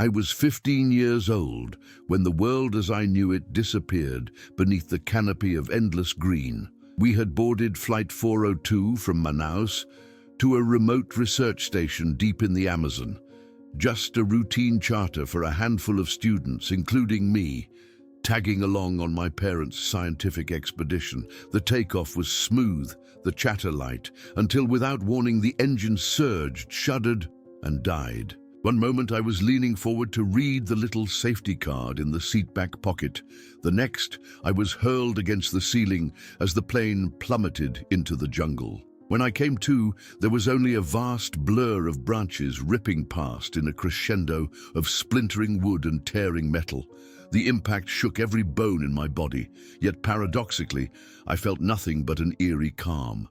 I was 15 years old when the world as I knew it disappeared beneath the canopy of endless green. We had boarded Flight 402 from Manaus to a remote research station deep in the Amazon. Just a routine charter for a handful of students, including me, tagging along on my parents' scientific expedition. The takeoff was smooth, the chatter light, until without warning the engine surged, shuddered, and died. One moment I was leaning forward to read the little safety card in the seat-back pocket. The next, I was hurled against the ceiling as the plane plummeted into the jungle. When I came to, there was only a vast blur of branches ripping past in a crescendo of splintering wood and tearing metal. The impact shook every bone in my body, yet paradoxically, I felt nothing but an eerie calm.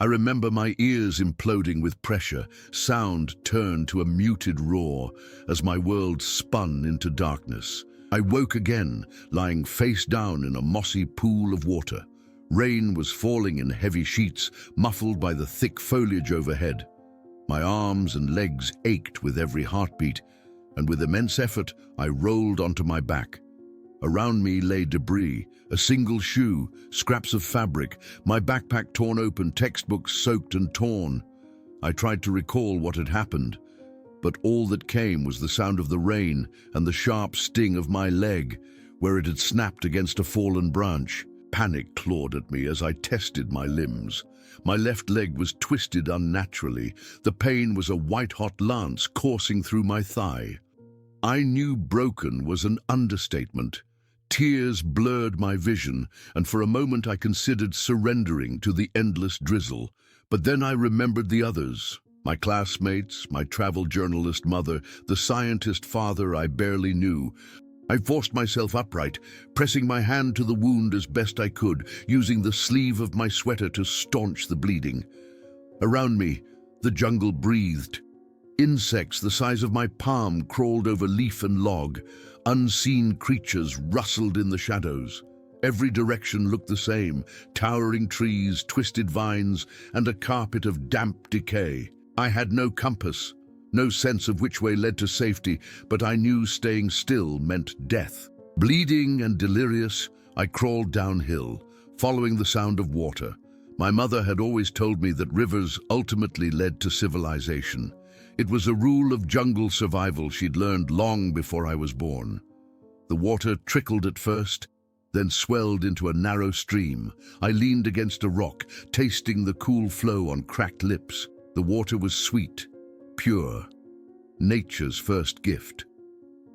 I remember my ears imploding with pressure, sound turned to a muted roar as my world spun into darkness. I woke again, lying face down in a mossy pool of water. Rain was falling in heavy sheets, muffled by the thick foliage overhead. My arms and legs ached with every heartbeat, and with immense effort, I rolled onto my back. Around me lay debris, a single shoe, scraps of fabric, my backpack torn open, textbooks soaked and torn. I tried to recall what had happened, but all that came was the sound of the rain and the sharp sting of my leg, where it had snapped against a fallen branch. Panic clawed at me as I tested my limbs. My left leg was twisted unnaturally. The pain was a white-hot lance coursing through my thigh. I knew broken was an understatement. Tears blurred my vision, and for a moment I considered surrendering to the endless drizzle. But then I remembered the others, my classmates, my travel journalist mother, the scientist father I barely knew. I forced myself upright, pressing my hand to the wound as best I could, using the sleeve of my sweater to staunch the bleeding. Around me, the jungle breathed. Insects the size of my palm crawled over leaf and log. Unseen creatures rustled in the shadows. Every direction looked the same, towering trees, twisted vines, and a carpet of damp decay. I had no compass, no sense of which way led to safety, but I knew staying still meant death. Bleeding and delirious, I crawled downhill, following the sound of water. My mother had always told me that rivers ultimately led to civilization. It was a rule of jungle survival she'd learned long before I was born. The water trickled at first, then swelled into a narrow stream. I leaned against a rock, tasting the cool flow on cracked lips. The water was sweet, pure, nature's first gift.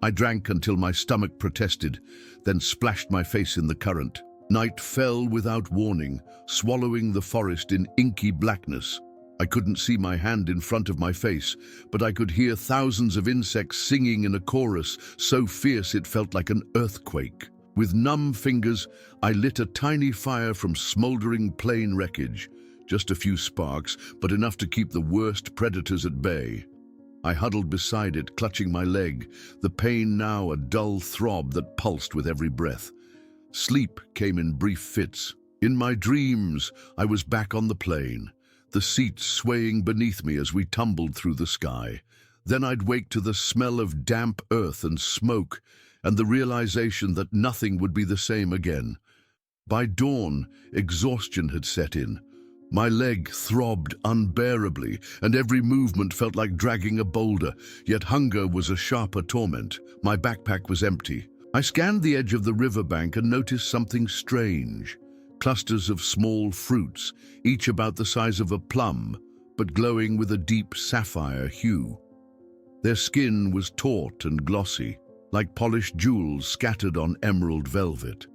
I drank until my stomach protested, then splashed my face in the current. Night fell without warning, swallowing the forest in inky blackness. I couldn't see my hand in front of my face, but I could hear thousands of insects singing in a chorus so fierce it felt like an earthquake. With numb fingers, I lit a tiny fire from smoldering plain wreckage. Just a few sparks, but enough to keep the worst predators at bay. I huddled beside it, clutching my leg, the pain now a dull throb that pulsed with every breath. Sleep came in brief fits. In my dreams, I was back on the plain, the seats swaying beneath me as we tumbled through the sky. Then I'd wake to the smell of damp earth and smoke, and the realization that nothing would be the same again. By dawn, exhaustion had set in. My leg throbbed unbearably, and every movement felt like dragging a boulder, yet hunger was a sharper torment. My backpack was empty. I scanned the edge of the riverbank and noticed something strange. Clusters of small fruits, each about the size of a plum, but glowing with a deep sapphire hue. Their skin was taut and glossy, like polished jewels scattered on emerald velvet.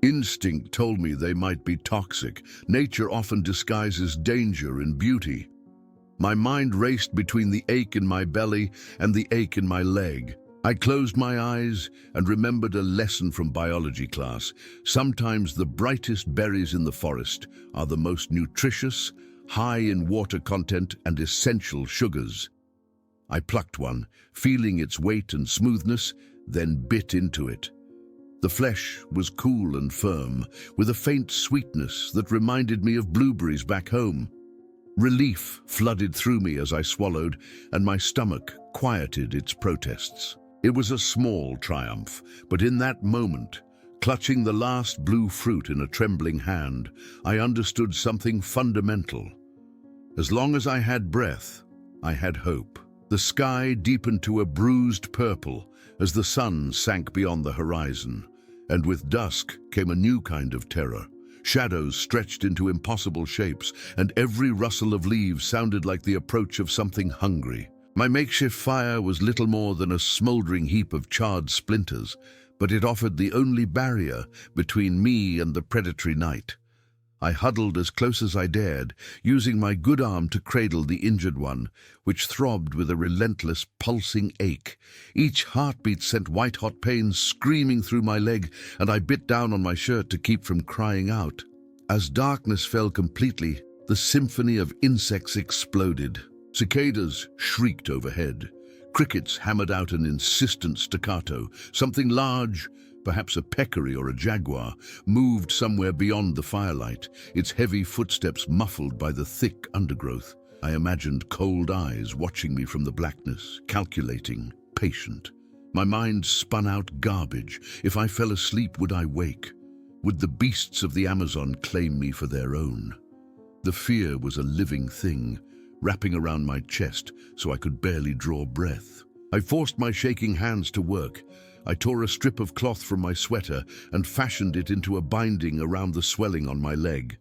Instinct told me they might be toxic. Nature often disguises danger in beauty. My mind raced between the ache in my belly and the ache in my leg. I closed my eyes and remembered a lesson from biology class. Sometimes the brightest berries in the forest are the most nutritious, high in water content and essential sugars. I plucked one, feeling its weight and smoothness, then bit into it. The flesh was cool and firm, with a faint sweetness that reminded me of blueberries back home. Relief flooded through me as I swallowed, and my stomach quieted its protests. It was a small triumph, but in that moment, clutching the last blue fruit in a trembling hand, I understood something fundamental. As long as I had breath, I had hope. The sky deepened to a bruised purple as the sun sank beyond the horizon, and with dusk came a new kind of terror. Shadows stretched into impossible shapes, and every rustle of leaves sounded like the approach of something hungry. My makeshift fire was little more than a smoldering heap of charred splinters, but it offered the only barrier between me and the predatory night. I huddled as close as I dared, using my good arm to cradle the injured one, which throbbed with a relentless, pulsing ache. Each heartbeat sent white-hot pains screaming through my leg, and I bit down on my shirt to keep from crying out. As darkness fell completely, the symphony of insects exploded. Cicadas shrieked overhead. Crickets hammered out an insistent staccato. Something large, perhaps a peccary or a jaguar, moved somewhere beyond the firelight, its heavy footsteps muffled by the thick undergrowth. I imagined cold eyes watching me from the blackness, calculating, patient. My mind spun out garbage. If I fell asleep, would I wake? Would the beasts of the Amazon claim me for their own? The fear was a living thing, wrapping around my chest so I could barely draw breath. I forced my shaking hands to work. I tore a strip of cloth from my sweater and fashioned it into a binding around the swelling on my leg.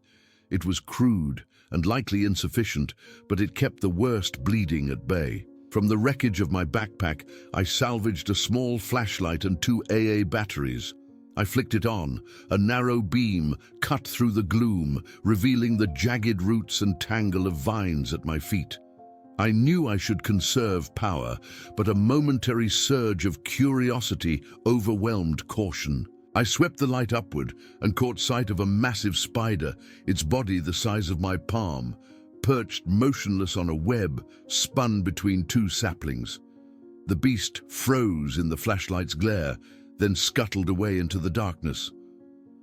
It was crude and likely insufficient, but it kept the worst bleeding at bay. From the wreckage of my backpack, I salvaged a small flashlight and 2 AA batteries. I flicked it on. A narrow beam cut through the gloom, revealing the jagged roots and tangle of vines at my feet. I knew I should conserve power, but a momentary surge of curiosity overwhelmed caution. I swept the light upward and caught sight of a massive spider, its body the size of my palm, perched motionless on a web spun between 2 saplings. The beast froze in the flashlight's glare, then scuttled away into the darkness.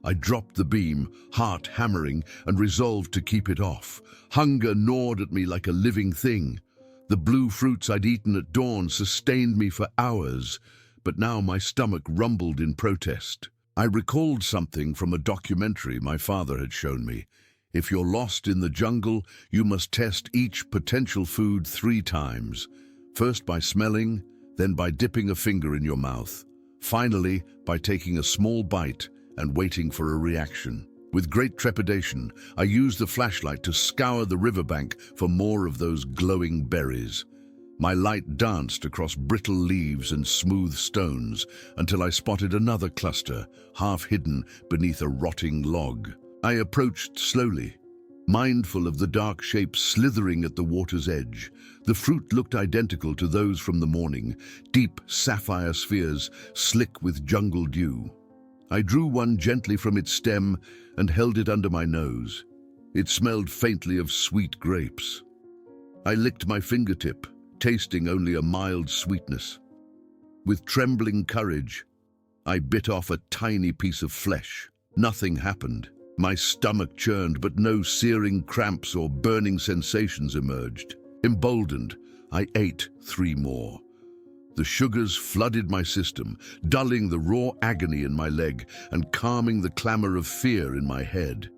I dropped the beam, heart hammering, and resolved to keep it off. Hunger gnawed at me like a living thing. The blue fruits I'd eaten at dawn sustained me for hours, but now my stomach rumbled in protest. I recalled something from a documentary my father had shown me. If you're lost in the jungle, you must test each potential food 3 times. First by smelling, then by dipping a finger in your mouth. Finally, by taking a small bite and waiting for a reaction. With great trepidation, I used the flashlight to scour the riverbank for more of those glowing berries. My light danced across brittle leaves and smooth stones until I spotted another cluster, half hidden beneath a rotting log. I approached slowly, mindful of the dark shapes slithering at the water's edge. The fruit looked identical to those from the morning, deep sapphire spheres slick with jungle dew. I drew one gently from its stem and held it under my nose. It smelled faintly of sweet grapes. I licked my fingertip, tasting only a mild sweetness. With trembling courage, I bit off a tiny piece of flesh. Nothing happened. My stomach churned, but no searing cramps or burning sensations emerged. Emboldened, I ate 3 more. The sugars flooded my system, dulling the raw agony in my leg and calming the clamor of fear in my head.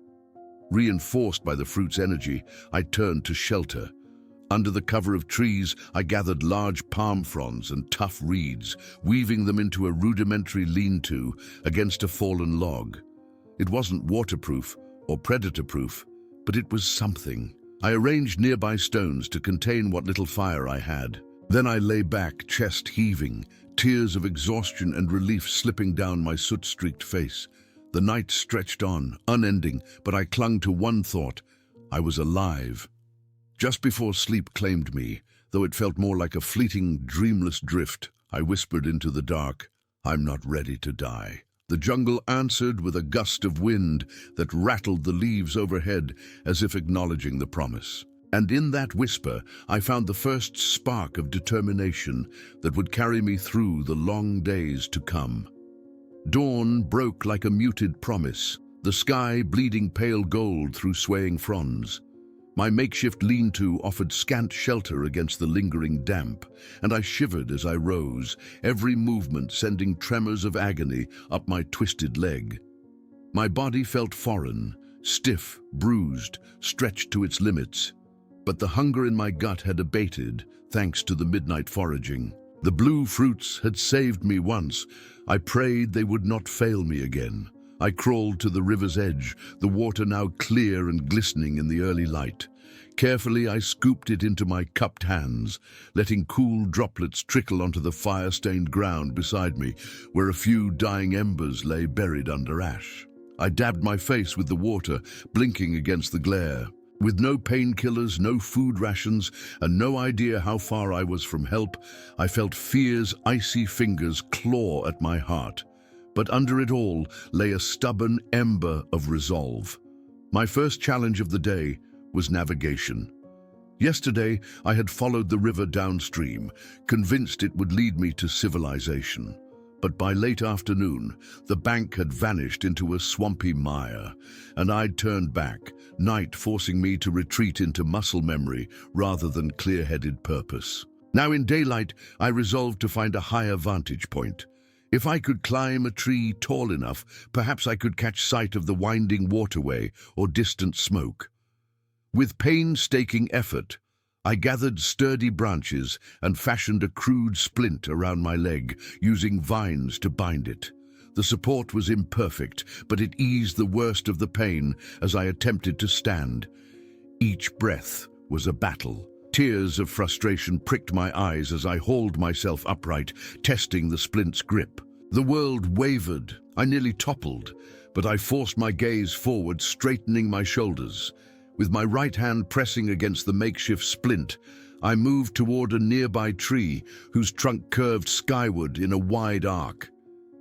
Reinforced by the fruit's energy, I turned to shelter. Under the cover of trees, I gathered large palm fronds and tough reeds, weaving them into a rudimentary lean-to against a fallen log. It wasn't waterproof or predator-proof, but it was something. I arranged nearby stones to contain what little fire I had. Then I lay back, chest heaving, tears of exhaustion and relief slipping down my soot-streaked face. The night stretched on, unending, but I clung to one thought: I was alive. Just before sleep claimed me, though it felt more like a fleeting, dreamless drift, I whispered into the dark, "I'm not ready to die." The jungle answered with a gust of wind that rattled the leaves overhead as if acknowledging the promise. And in that whisper, I found the first spark of determination that would carry me through the long days to come. Dawn broke like a muted promise, the sky bleeding pale gold through swaying fronds. My makeshift lean-to offered scant shelter against the lingering damp, and I shivered as I rose, every movement sending tremors of agony up my twisted leg. My body felt foreign, stiff, bruised, stretched to its limits. But the hunger in my gut had abated, thanks to the midnight foraging. The blue fruits had saved me once. I prayed they would not fail me again. I crawled to the river's edge, the water now clear and glistening in the early light. Carefully, I scooped it into my cupped hands, letting cool droplets trickle onto the fire-stained ground beside me, where a few dying embers lay buried under ash. I dabbed my face with the water, blinking against the glare. With no painkillers, no food rations, and no idea how far I was from help, I felt fear's icy fingers claw at my heart. But under it all lay a stubborn ember of resolve. My first challenge of the day was navigation. Yesterday, I had followed the river downstream, convinced it would lead me to civilization. But by late afternoon, the bank had vanished into a swampy mire, and I'd turned back, night forcing me to retreat into muscle memory rather than clear-headed purpose. Now in daylight, I resolved to find a higher vantage point. If I could climb a tree tall enough, perhaps I could catch sight of the winding waterway or distant smoke. With painstaking effort, I gathered sturdy branches and fashioned a crude splint around my leg, using vines to bind it. The support was imperfect, but it eased the worst of the pain as I attempted to stand. Each breath was a battle. Tears of frustration pricked my eyes as I hauled myself upright, testing the splint's grip. The world wavered. I nearly toppled, but I forced my gaze forward, straightening my shoulders. With my right hand pressing against the makeshift splint, I moved toward a nearby tree whose trunk curved skyward in a wide arc.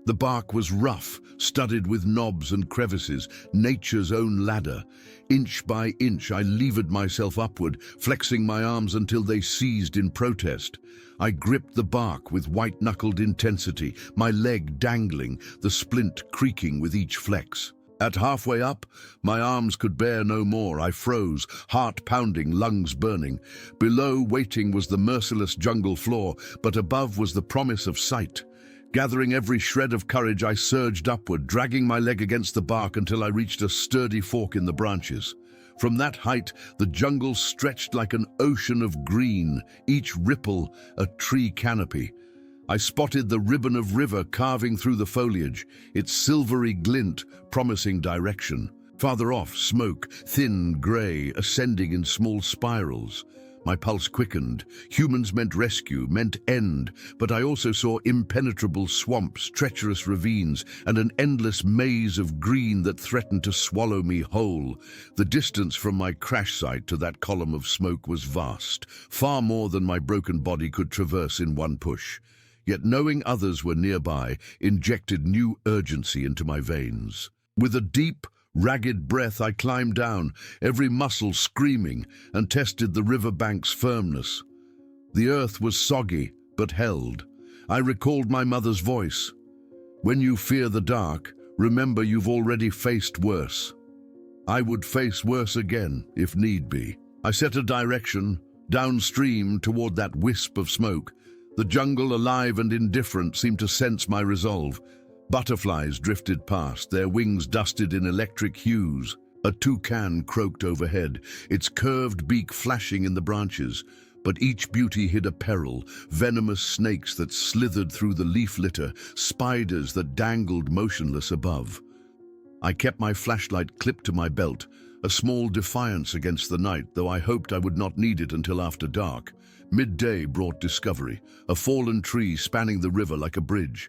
The bark was rough, studded with knobs and crevices, nature's own ladder. Inch by inch, I levered myself upward, flexing my arms until they seized in protest. I gripped the bark with white-knuckled intensity, my leg dangling, the splint creaking with each flex. At halfway up, my arms could bear no more. I froze, heart pounding, lungs burning. Below, waiting, was the merciless jungle floor, but above was the promise of sight. Gathering every shred of courage, I surged upward, dragging my leg against the bark until I reached a sturdy fork in the branches. From that height, the jungle stretched like an ocean of green, each ripple a tree canopy. I spotted the ribbon of river carving through the foliage, its silvery glint promising direction. Farther off, smoke, thin, grey, ascending in small spirals. My pulse quickened. Humans meant rescue, meant end, but I also saw impenetrable swamps, treacherous ravines, and an endless maze of green that threatened to swallow me whole. The distance from my crash site to that column of smoke was vast, far more than my broken body could traverse in one push. Yet knowing others were nearby injected new urgency into my veins. With a deep, ragged breath, I climbed down, every muscle screaming, and tested the riverbank's firmness. The earth was soggy, but held. I recalled my mother's voice. "When you fear the dark, remember you've already faced worse." I would face worse again, if need be. I set a direction, downstream toward that wisp of smoke. The jungle, alive and indifferent, seemed to sense my resolve. Butterflies drifted past, their wings dusted in electric hues. A toucan croaked overhead, its curved beak flashing in the branches. But each beauty hid a peril, venomous snakes that slithered through the leaf litter, spiders that dangled motionless above. I kept my flashlight clipped to my belt, a small defiance against the night, though I hoped I would not need it until after dark. Midday brought discovery, a fallen tree spanning the river like a bridge.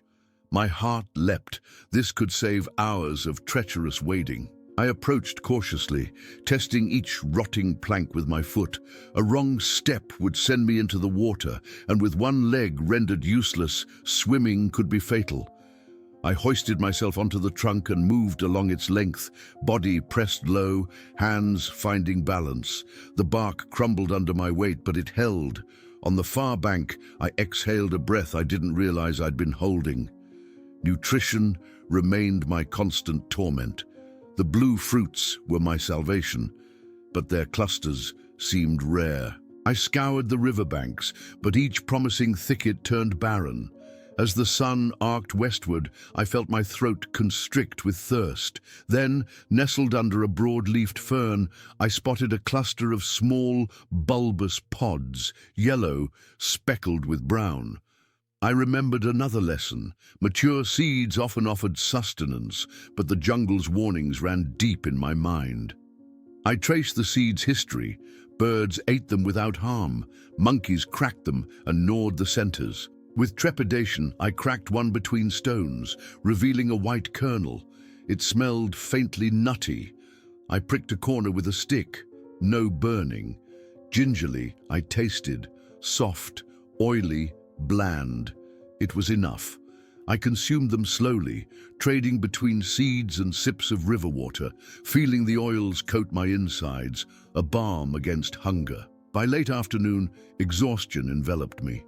My heart leapt. This could save hours of treacherous wading. I approached cautiously, testing each rotting plank with my foot. A wrong step would send me into the water, and with one leg rendered useless, swimming could be fatal. I hoisted myself onto the trunk and moved along its length, body pressed low, hands finding balance. The bark crumbled under my weight, but it held. On the far bank, I exhaled a breath I didn't realize I'd been holding. Nutrition remained my constant torment. The blue fruits were my salvation, but their clusters seemed rare. I scoured the riverbanks, but each promising thicket turned barren. As the sun arced westward, I felt my throat constrict with thirst. Then, nestled under a broad-leafed fern, I spotted a cluster of small, bulbous pods, yellow, speckled with brown. I remembered another lesson. Mature seeds often offered sustenance, but the jungle's warnings ran deep in my mind. I traced the seeds' history. Birds ate them without harm. Monkeys cracked them and gnawed the centers. With trepidation, I cracked one between stones, revealing a white kernel. It smelled faintly nutty. I pricked a corner with a stick. No burning. Gingerly, I tasted. Soft, oily, bland. It was enough. I consumed them slowly, trading between seeds and sips of river water, feeling the oils coat my insides, a balm against hunger. By late afternoon, exhaustion enveloped me.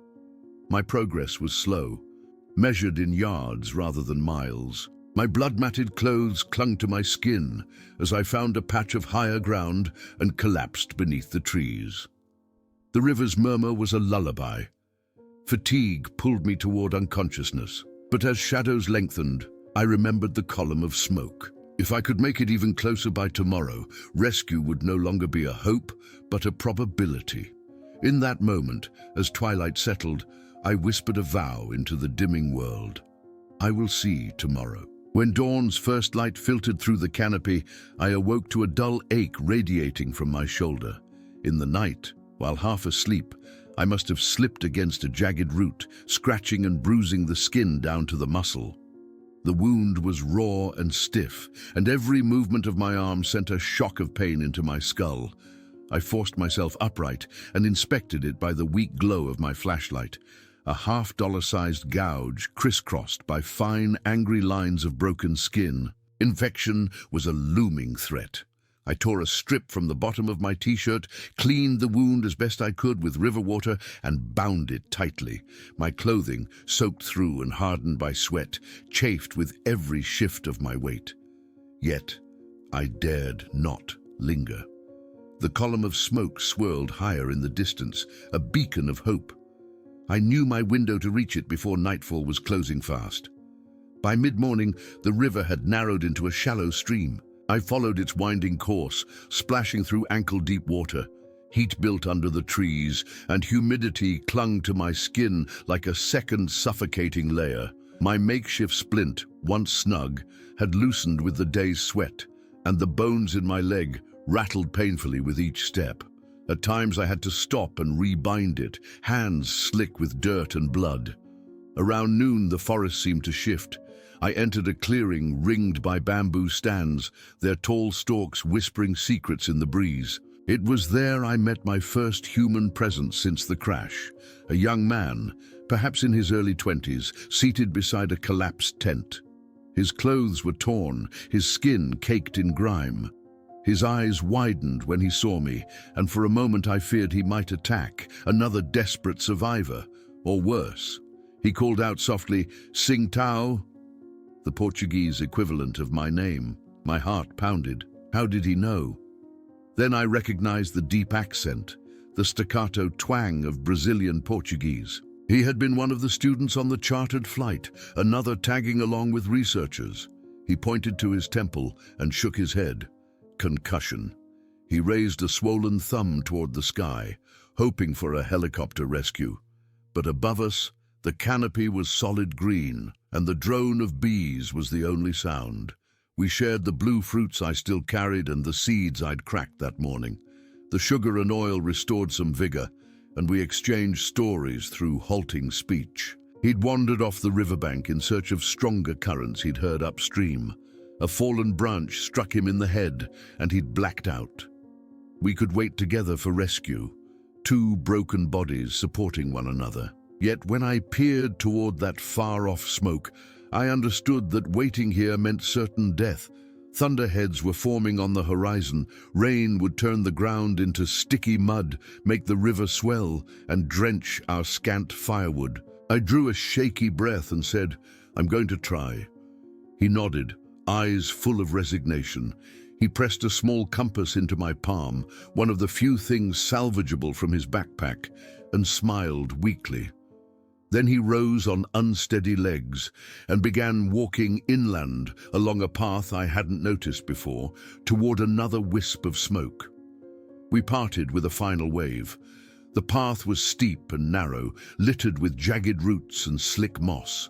My progress was slow, measured in yards rather than miles. My blood-matted clothes clung to my skin as I found a patch of higher ground and collapsed beneath the trees. The river's murmur was a lullaby. Fatigue pulled me toward unconsciousness, but as shadows lengthened, I remembered the column of smoke. If I could make it even closer by tomorrow, rescue would no longer be a hope, but a probability. In that moment, as twilight settled, I whispered a vow into the dimming world. I will see tomorrow. When dawn's first light filtered through the canopy, I awoke to a dull ache radiating from my shoulder. In the night, while half asleep, I must have slipped against a jagged root, scratching and bruising the skin down to the muscle. The wound was raw and stiff, and every movement of my arm sent a shock of pain into my skull. I forced myself upright and inspected it by the weak glow of my flashlight. A $half-dollar-sized gouge crisscrossed by fine, angry lines of broken skin. Infection was a looming threat. I tore a strip from the bottom of my t-shirt, cleaned the wound as best I could with river water, and bound it tightly. My clothing, soaked through and hardened by sweat, chafed with every shift of my weight. Yet, I dared not linger. The column of smoke swirled higher in the distance, a beacon of hope. I knew my window to reach it before nightfall was closing fast. By mid-morning, the river had narrowed into a shallow stream. I followed its winding course, splashing through ankle-deep water. Heat built under the trees, and humidity clung to my skin like a second suffocating layer. My makeshift splint, once snug, had loosened with the day's sweat, and the bones in my leg rattled painfully with each step. At times I had to stop and rebind it, hands slick with dirt and blood. Around noon the forest seemed to shift. I entered a clearing ringed by bamboo stands, their tall stalks whispering secrets in the breeze. It was there I met my first human presence since the crash. A young man, perhaps in his early 20s, seated beside a collapsed tent. His clothes were torn, his skin caked in grime. His eyes widened when he saw me, and for a moment I feared he might attack, another desperate survivor, or worse. He called out softly, "Sing Tao," the Portuguese equivalent of my name. My heart pounded. How did he know? Then I recognized the deep accent, the staccato twang of Brazilian Portuguese. He had been one of the students on the chartered flight, another tagging along with researchers. He pointed to his temple and shook his head. Concussion. He raised a swollen thumb toward the sky, hoping for a helicopter rescue. But above us, the canopy was solid green, and the drone of bees was the only sound. We shared the blue fruits I still carried and the seeds I'd cracked that morning. The sugar and oil restored some vigor, and we exchanged stories through halting speech. He'd wandered off the riverbank in search of stronger currents he'd heard upstream. A fallen branch struck him in the head, and he'd blacked out. We could wait together for rescue, two broken bodies supporting one another. Yet when I peered toward that far-off smoke, I understood that waiting here meant certain death. Thunderheads were forming on the horizon. Rain would turn the ground into sticky mud, make the river swell, and drench our scant firewood. I drew a shaky breath and said, "I'm going to try." He nodded, eyes full of resignation. He pressed a small compass into my palm, one of the few things salvageable from his backpack, and smiled weakly. Then he rose on unsteady legs and began walking inland along a path I hadn't noticed before, toward another wisp of smoke. We parted with a final wave. The path was steep and narrow, littered with jagged roots and slick moss.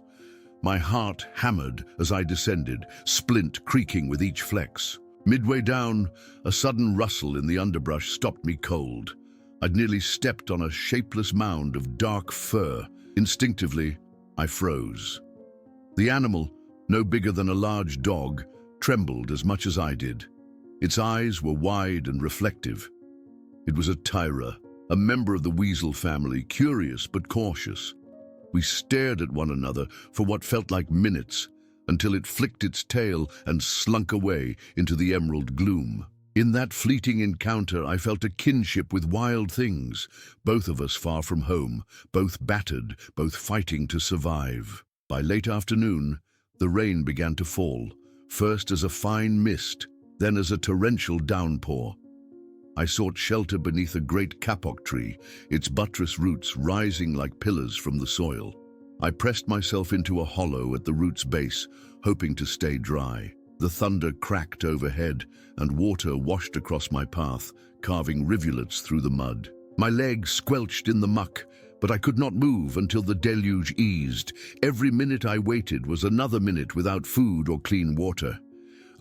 My heart hammered as I descended, splint creaking with each flex. Midway down, a sudden rustle in the underbrush stopped me cold. I'd nearly stepped on a shapeless mound of dark fur. Instinctively, I froze. The animal, no bigger than a large dog, trembled as much as I did. Its eyes were wide and reflective. It was a tyra, a member of the weasel family, curious but cautious. We stared at one another for what felt like minutes, until it flicked its tail and slunk away into the emerald gloom. In that fleeting encounter, I felt a kinship with wild things, both of us far from home, both battered, both fighting to survive. By late afternoon, the rain began to fall, first as a fine mist, then as a torrential downpour. I sought shelter beneath a great kapok tree, its buttress roots rising like pillars from the soil. I pressed myself into a hollow at the root's base, hoping to stay dry. The thunder cracked overhead, and water washed across my path, carving rivulets through the mud. My legs squelched in the muck, but I could not move until the deluge eased. Every minute I waited was another minute without food or clean water.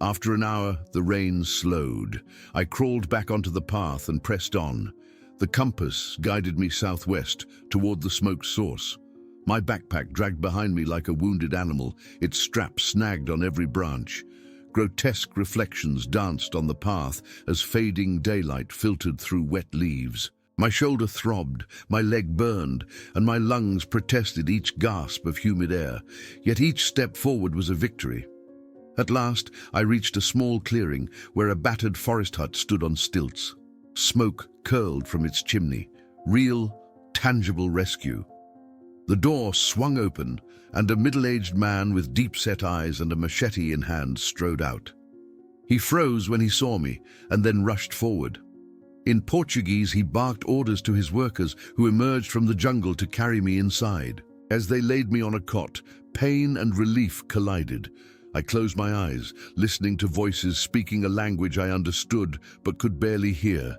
After an hour, the rain slowed. I crawled back onto the path and pressed on. The compass guided me southwest, toward the smoke's source. My backpack dragged behind me like a wounded animal, its strap snagged on every branch. Grotesque reflections danced on the path as fading daylight filtered through wet leaves. My shoulder throbbed, my leg burned, and my lungs protested each gasp of humid air, yet each step forward was a victory. At last, I reached a small clearing where a battered forest hut stood on stilts. Smoke curled from its chimney, real, tangible rescue. The door swung open, and a middle-aged man with deep-set eyes and a machete in hand strode out. He froze when he saw me, and then rushed forward. In Portuguese, he barked orders to his workers, who emerged from the jungle to carry me inside. As they laid me on a cot, pain and relief collided. I closed my eyes, listening to voices speaking a language I understood but could barely hear.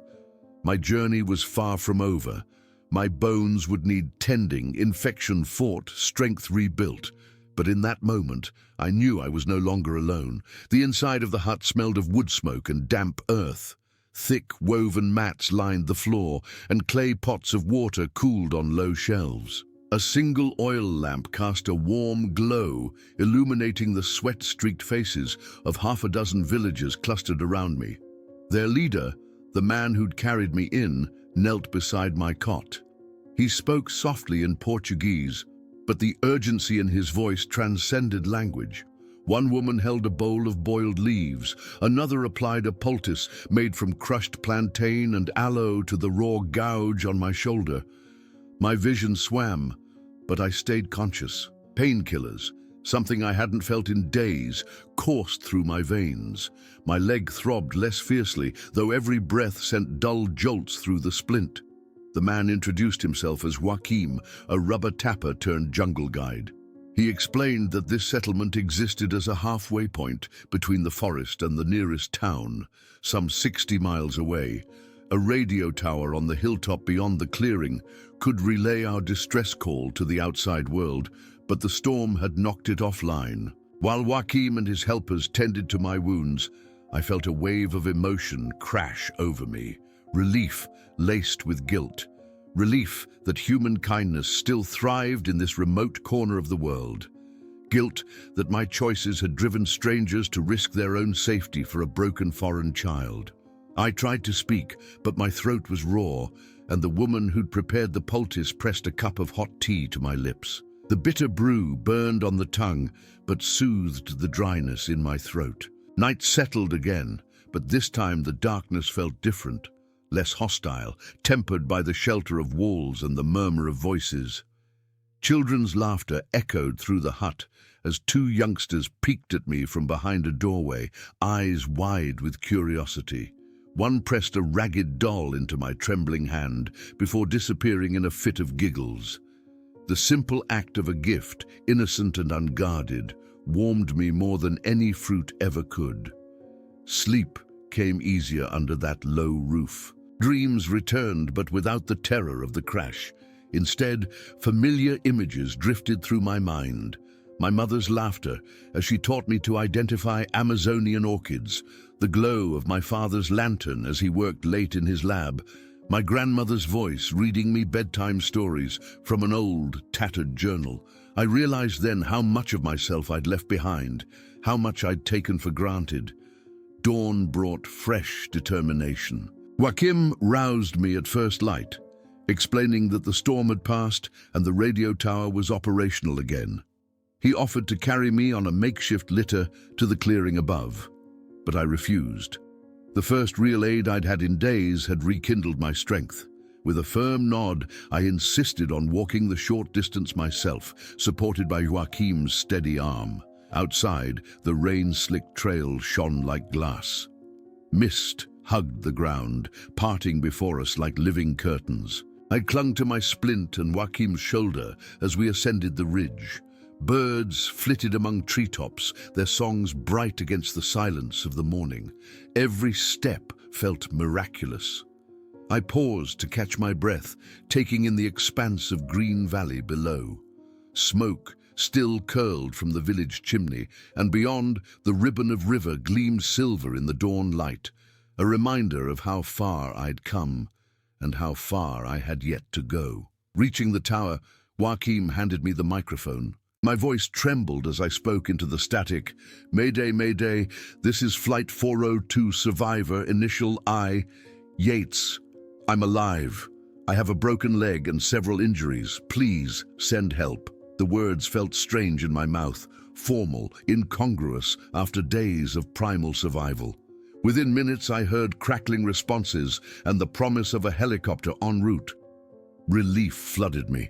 My journey was far from over. My bones would need tending, infection fought, strength rebuilt. But in that moment, I knew I was no longer alone. The inside of the hut smelled of wood smoke and damp earth. Thick, woven mats lined the floor, and clay pots of water cooled on low shelves. A single oil lamp cast a warm glow, illuminating the sweat-streaked faces of half a dozen villagers clustered around me. Their leader, the man who'd carried me in, knelt beside my cot. He spoke softly in Portuguese, but the urgency in his voice transcended language. One woman held a bowl of boiled leaves, another applied a poultice made from crushed plantain and aloe to the raw gouge on my shoulder. My vision swam, but I stayed conscious. Painkillers, something I hadn't felt in days, coursed through my veins. My leg throbbed less fiercely, though every breath sent dull jolts through the splint. The man introduced himself as Joaquim, a rubber tapper turned jungle guide. He explained that this settlement existed as a halfway point between the forest and the nearest town, some 60 miles away. A radio tower on the hilltop beyond the clearing could relay our distress call to the outside world, but the storm had knocked it offline. While Joaquim and his helpers tended to my wounds, I felt a wave of emotion crash over me. Relief laced with guilt. Relief that human kindness still thrived in this remote corner of the world. Guilt that my choices had driven strangers to risk their own safety for a broken foreign child. I tried to speak, but my throat was raw, and the woman who'd prepared the poultice pressed a cup of hot tea to my lips. The bitter brew burned on the tongue, but soothed the dryness in my throat. Night settled again, but this time the darkness felt different, less hostile, tempered by the shelter of walls and the murmur of voices. Children's laughter echoed through the hut as two youngsters peeked at me from behind a doorway, eyes wide with curiosity. One pressed a ragged doll into my trembling hand before disappearing in a fit of giggles. The simple act of a gift, innocent and unguarded, warmed me more than any fruit ever could. Sleep came easier under that low roof. Dreams returned, but without the terror of the crash. Instead, familiar images drifted through my mind. My mother's laughter as she taught me to identify Amazonian orchids, the glow of my father's lantern as he worked late in his lab, my grandmother's voice reading me bedtime stories from an old, tattered journal. I realized then how much of myself I'd left behind, how much I'd taken for granted. Dawn brought fresh determination. Joachim roused me at first light, explaining that the storm had passed and the radio tower was operational again. He offered to carry me on a makeshift litter to the clearing above, but I refused. The first real aid I'd had in days had rekindled my strength. With a firm nod, I insisted on walking the short distance myself, supported by Joachim's steady arm. Outside, the rain-slicked trail shone like glass. Mist hugged the ground, parting before us like living curtains. I clung to my splint and Joachim's shoulder as we ascended the ridge. Birds flitted among treetops, their songs bright against the silence of the morning. Every step felt miraculous. I paused to catch my breath, taking in the expanse of green valley below. Smoke still curled from the village chimney, and beyond, the ribbon of river gleamed silver in the dawn light, a reminder of how far I'd come and how far I had yet to go. Reaching the tower, Joachim handed me the microphone. My voice trembled as I spoke into the static. "Mayday, Mayday, this is Flight 402 survivor, initial I, Yates. I'm alive. I have a broken leg and several injuries. Please send help." The words felt strange in my mouth, formal, incongruous after days of primal survival. Within minutes I heard crackling responses and the promise of a helicopter en route. Relief flooded me.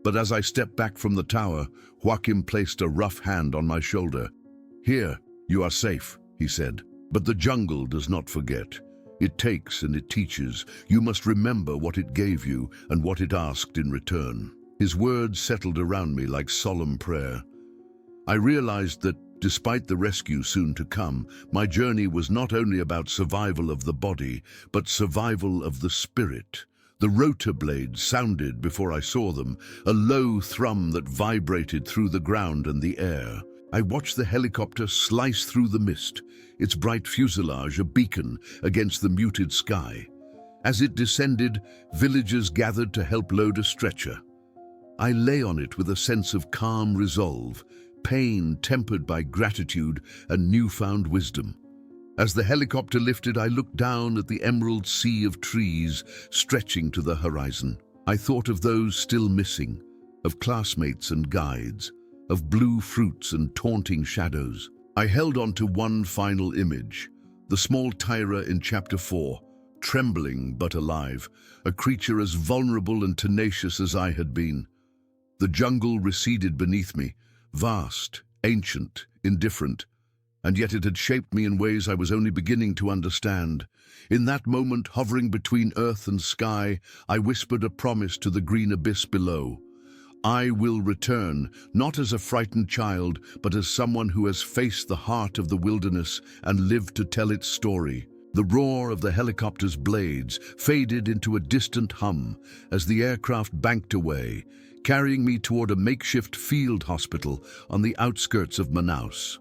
But as I stepped back from the tower, Joachim placed a rough hand on my shoulder. "Here, you are safe," he said. "But the jungle does not forget. It takes and it teaches. You must remember what it gave you and what it asked in return." His words settled around me like solemn prayer. I realized that, despite the rescue soon to come, my journey was not only about survival of the body, but survival of the spirit. The rotor blades sounded before I saw them, a low thrum that vibrated through the ground and the air. I watched the helicopter slice through the mist, its bright fuselage a beacon against the muted sky. As it descended, villagers gathered to help load a stretcher. I lay on it with a sense of calm resolve, pain tempered by gratitude and newfound wisdom. As the helicopter lifted, I looked down at the emerald sea of trees stretching to the horizon. I thought of those still missing, of classmates and guides, of blue fruits and taunting shadows. I held on to one final image, the small Tyra in Chapter 4, trembling but alive, a creature as vulnerable and tenacious as I had been. The jungle receded beneath me, vast, ancient, indifferent, and yet it had shaped me in ways I was only beginning to understand. In that moment, hovering between earth and sky, I whispered a promise to the green abyss below. I will return, not as a frightened child, but as someone who has faced the heart of the wilderness and lived to tell its story. The roar of the helicopter's blades faded into a distant hum as the aircraft banked away, carrying me toward a makeshift field hospital on the outskirts of Manaus.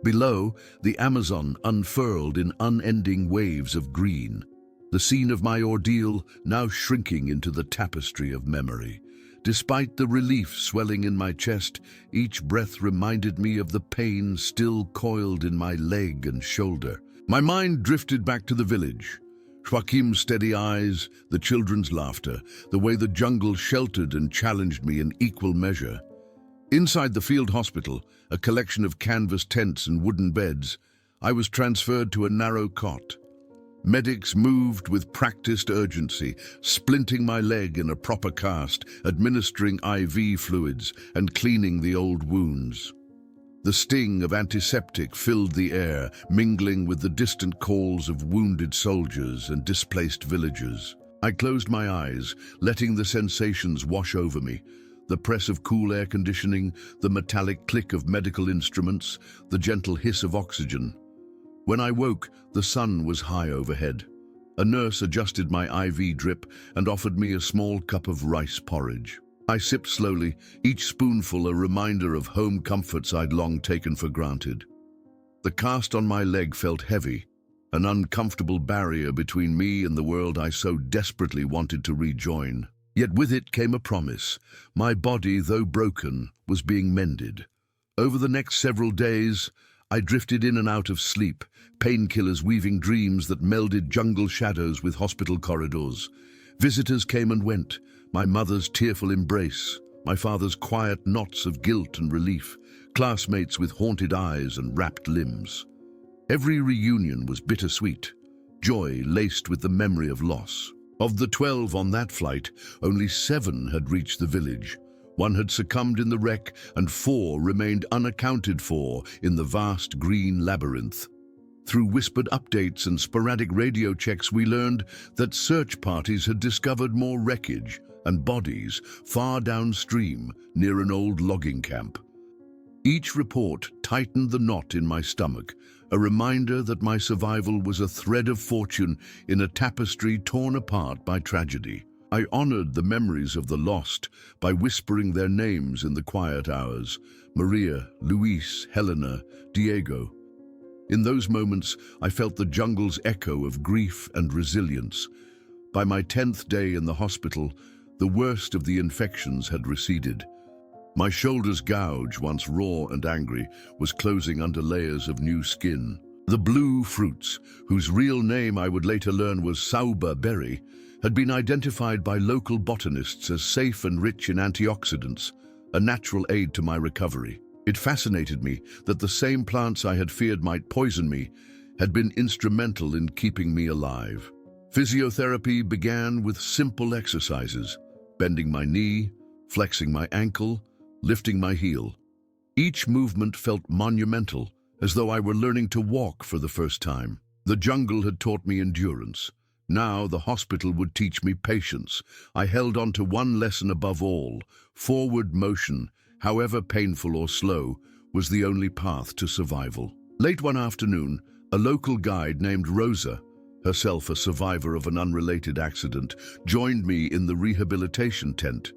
Below, the Amazon unfurled in unending waves of green, the scene of my ordeal now shrinking into the tapestry of memory. Despite the relief swelling in my chest, each breath reminded me of the pain still coiled in my leg and shoulder. My mind drifted back to the village. Joachim's steady eyes, the children's laughter, the way the jungle sheltered and challenged me in equal measure. Inside the field hospital, a collection of canvas tents and wooden beds, I was transferred to a narrow cot. Medics moved with practiced urgency, splinting my leg in a proper cast, administering IV fluids, and cleaning the old wounds. The sting of antiseptic filled the air, mingling with the distant calls of wounded soldiers and displaced villagers. I closed my eyes, letting the sensations wash over me. The press of cool air conditioning, the metallic click of medical instruments, the gentle hiss of oxygen. When I woke, the sun was high overhead. A nurse adjusted my IV drip and offered me a small cup of rice porridge. I sipped slowly, each spoonful a reminder of home comforts I'd long taken for granted. The cast on my leg felt heavy, an uncomfortable barrier between me and the world I so desperately wanted to rejoin. Yet with it came a promise. My body, though broken, was being mended. Over the next several days, I drifted in and out of sleep, painkillers weaving dreams that melded jungle shadows with hospital corridors. Visitors came and went, my mother's tearful embrace, my father's quiet knots of guilt and relief, classmates with haunted eyes and wrapped limbs. Every reunion was bittersweet, joy laced with the memory of loss. Of the 12 on that flight, only 7 had reached the village. 1 had succumbed in the wreck, and 4 remained unaccounted for in the vast green labyrinth. Through whispered updates and sporadic radio checks, we learned that search parties had discovered more wreckage and bodies far downstream near an old logging camp. Each report tightened the knot in my stomach, a reminder that my survival was a thread of fortune in a tapestry torn apart by tragedy. I honored the memories of the lost by whispering their names in the quiet hours: Maria, Luis, Helena, Diego. In those moments, I felt the jungle's echo of grief and resilience. By my 10th day in the hospital, the worst of the infections had receded. My shoulder's gouge, once raw and angry, was closing under layers of new skin. The blue fruits, whose real name I would later learn was Sauber berry, had been identified by local botanists as safe and rich in antioxidants, a natural aid to my recovery. It fascinated me that the same plants I had feared might poison me had been instrumental in keeping me alive. Physiotherapy began with simple exercises: bending my knee, flexing my ankle, lifting my heel. Each movement felt monumental, as though I were learning to walk for the first time. The jungle had taught me endurance. Now the hospital would teach me patience. I held on to one lesson above all: forward motion, however painful or slow, was the only path to survival. Late one afternoon, a local guide named Rosa, herself a survivor of an unrelated accident, joined me in the rehabilitation tent.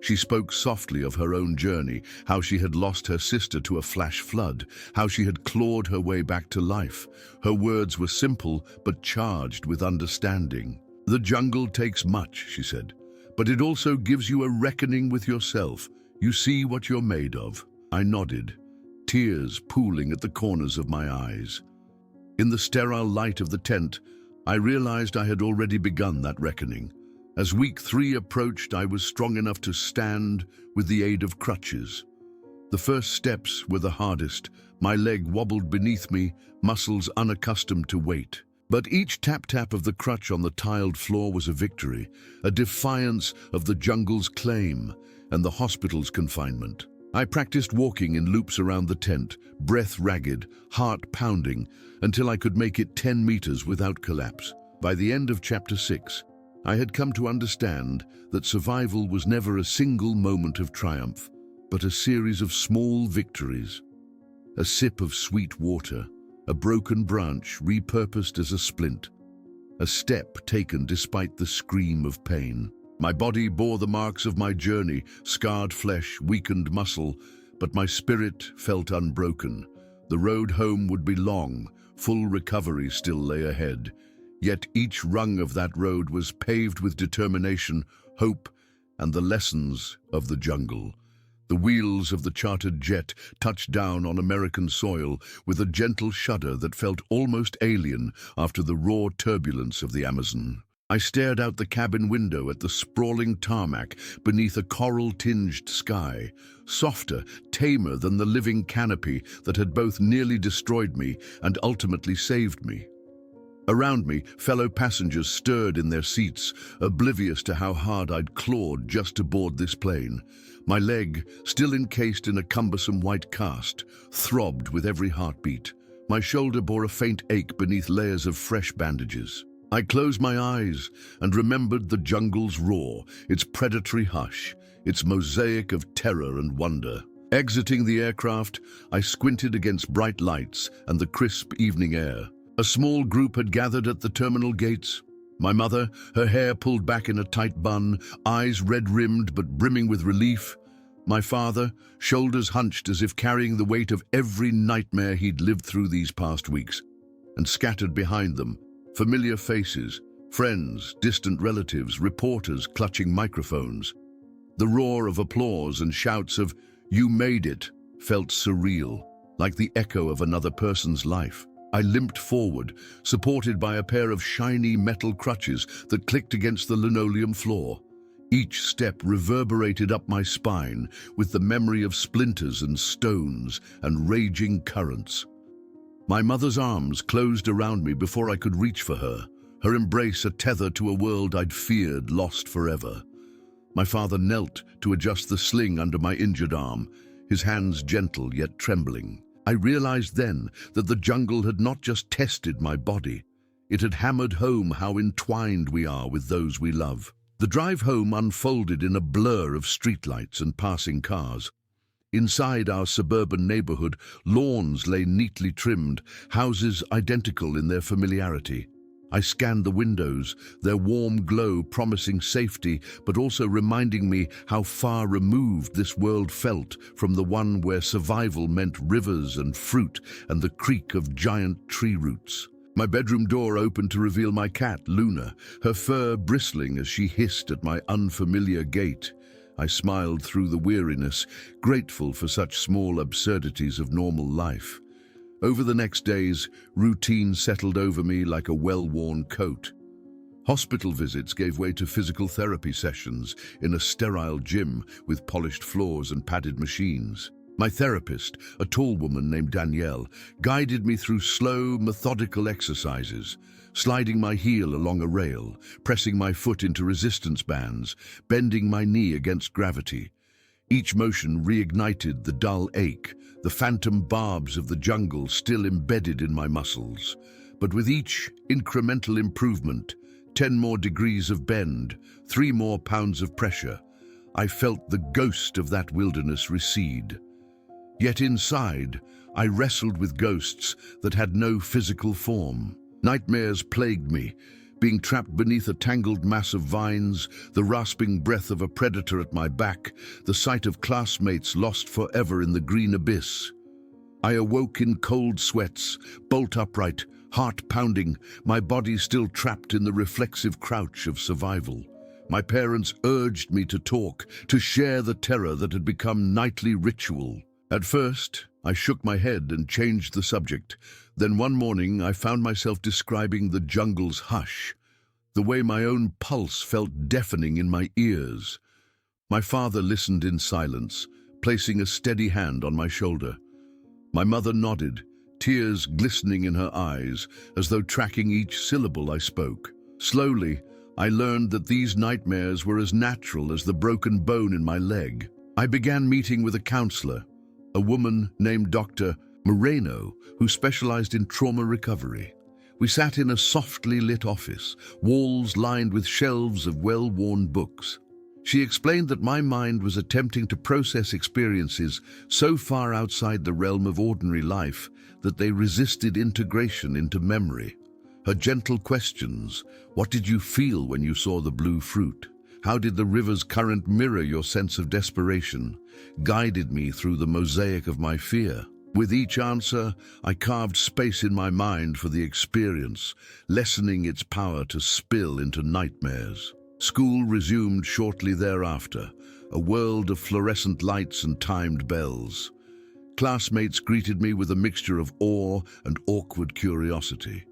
She spoke softly of her own journey, how she had lost her sister to a flash flood, how she had clawed her way back to life. Her words were simple but charged with understanding. "The jungle takes much," she said, "but it also gives you a reckoning with yourself. You see what you're made of." I nodded, tears pooling at the corners of my eyes. In the sterile light of the tent, I realized I had already begun that reckoning. As week 3 approached, I was strong enough to stand with the aid of crutches. The first steps were the hardest. My leg wobbled beneath me, muscles unaccustomed to weight. But each tap-tap of the crutch on the tiled floor was a victory, a defiance of the jungle's claim and the hospital's confinement. I practiced walking in loops around the tent, breath ragged, heart pounding, until I could make it 10 meters without collapse. By the end of chapter 6, I had come to understand that survival was never a single moment of triumph, but a series of small victories. A sip of sweet water, a broken branch repurposed as a splint, a step taken despite the scream of pain. My body bore the marks of my journey, scarred flesh, weakened muscle, but my spirit felt unbroken. The road home would be long, full recovery still lay ahead. Yet each rung of that road was paved with determination, hope, and the lessons of the jungle. The wheels of the chartered jet touched down on American soil with a gentle shudder that felt almost alien after the raw turbulence of the Amazon. I stared out the cabin window at the sprawling tarmac beneath a coral-tinged sky, softer, tamer than the living canopy that had both nearly destroyed me and ultimately saved me. Around me, fellow passengers stirred in their seats, oblivious to how hard I'd clawed just to board this plane. My leg, still encased in a cumbersome white cast, throbbed with every heartbeat. My shoulder bore a faint ache beneath layers of fresh bandages. I closed my eyes and remembered the jungle's roar, its predatory hush, its mosaic of terror and wonder. Exiting the aircraft, I squinted against bright lights and the crisp evening air. A small group had gathered at the terminal gates. My mother, her hair pulled back in a tight bun, eyes red-rimmed but brimming with relief. My father, shoulders hunched as if carrying the weight of every nightmare he'd lived through these past weeks. And scattered behind them, familiar faces, friends, distant relatives, reporters clutching microphones. The roar of applause and shouts of, "You made it," felt surreal, like the echo of another person's life. I limped forward, supported by a pair of shiny metal crutches that clicked against the linoleum floor. Each step reverberated up my spine with the memory of splinters and stones and raging currents. My mother's arms closed around me before I could reach for her, her embrace a tether to a world I'd feared lost forever. My father knelt to adjust the sling under my injured arm, his hands gentle yet trembling. I realized then that the jungle had not just tested my body, it had hammered home how entwined we are with those we love. The drive home unfolded in a blur of streetlights and passing cars. Inside our suburban neighborhood, lawns lay neatly trimmed, houses identical in their familiarity. I scanned the windows, their warm glow promising safety, but also reminding me how far removed this world felt from the one where survival meant rivers and fruit and the creak of giant tree roots. My bedroom door opened to reveal my cat, Luna, her fur bristling as she hissed at my unfamiliar gate. I smiled through the weariness, grateful for such small absurdities of normal life. Over the next days, routine settled over me like a well-worn coat. Hospital visits gave way to physical therapy sessions in a sterile gym with polished floors and padded machines. My therapist, a tall woman named Danielle, guided me through slow, methodical exercises, sliding my heel along a rail, pressing my foot into resistance bands, bending my knee against gravity. Each motion reignited the dull ache, the phantom barbs of the jungle still embedded in my muscles. But with each incremental improvement, 10 more degrees of bend, 3 more pounds of pressure, I felt the ghost of that wilderness recede. Yet inside, I wrestled with ghosts that had no physical form. Nightmares plagued me, being trapped beneath a tangled mass of vines, the rasping breath of a predator at my back, the sight of classmates lost forever in the green abyss. I awoke in cold sweats, bolt upright, heart pounding, my body still trapped in the reflexive crouch of survival. My parents urged me to talk, to share the terror that had become nightly ritual. At first, I shook my head and changed the subject. Then one morning I found myself describing the jungle's hush, the way my own pulse felt deafening in my ears. My father listened in silence, placing a steady hand on my shoulder. My mother nodded, tears glistening in her eyes, as though tracking each syllable I spoke. Slowly, I learned that these nightmares were as natural as the broken bone in my leg. I began meeting with a counselor, a woman named Dr. Moreno, who specialized in trauma recovery. We sat in a softly lit office, walls lined with shelves of well-worn books. She explained that my mind was attempting to process experiences so far outside the realm of ordinary life that they resisted integration into memory. Her gentle questions, what did you feel when you saw the blue fruit? How did the river's current mirror your sense of desperation? Guided me through the mosaic of my fear. With each answer, I carved space in my mind for the experience, lessening its power to spill into nightmares. School resumed shortly thereafter, a world of fluorescent lights and timed bells. Classmates greeted me with a mixture of awe and awkward curiosity.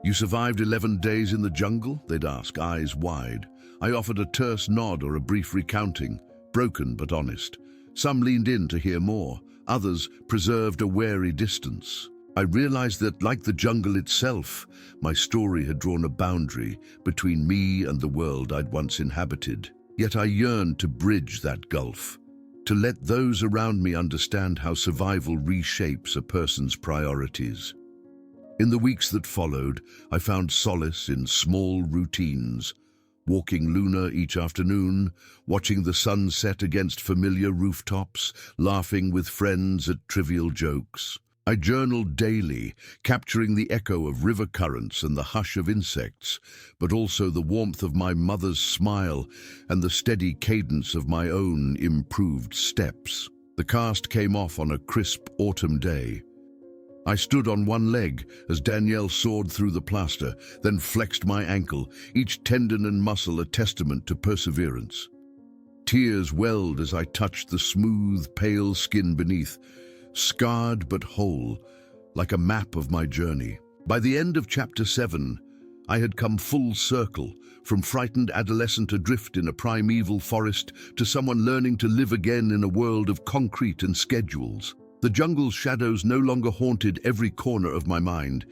"You survived 11 days in the jungle?" they'd ask, eyes wide. I offered a terse nod or a brief recounting, broken but honest. Some leaned in to hear more. Others preserved a wary distance. I realized that, like the jungle itself, my story had drawn a boundary between me and the world I'd once inhabited. Yet I yearned to bridge that gulf, to let those around me understand how survival reshapes a person's priorities. In the weeks that followed, I found solace in small routines, walking Luna each afternoon, watching the sun set against familiar rooftops, laughing with friends at trivial jokes. I journaled daily, capturing the echo of river currents and the hush of insects, but also the warmth of my mother's smile and the steady cadence of my own improved steps. The cast came off on a crisp autumn day. I stood on one leg as Danielle sawed through the plaster, then flexed my ankle, each tendon and muscle a testament to perseverance. Tears welled as I touched the smooth, pale skin beneath, scarred but whole, like a map of my journey. By the end of Chapter 7, I had come full circle, from frightened adolescent adrift in a primeval forest to someone learning to live again in a world of concrete and schedules. The jungle's shadows no longer haunted every corner of my mind.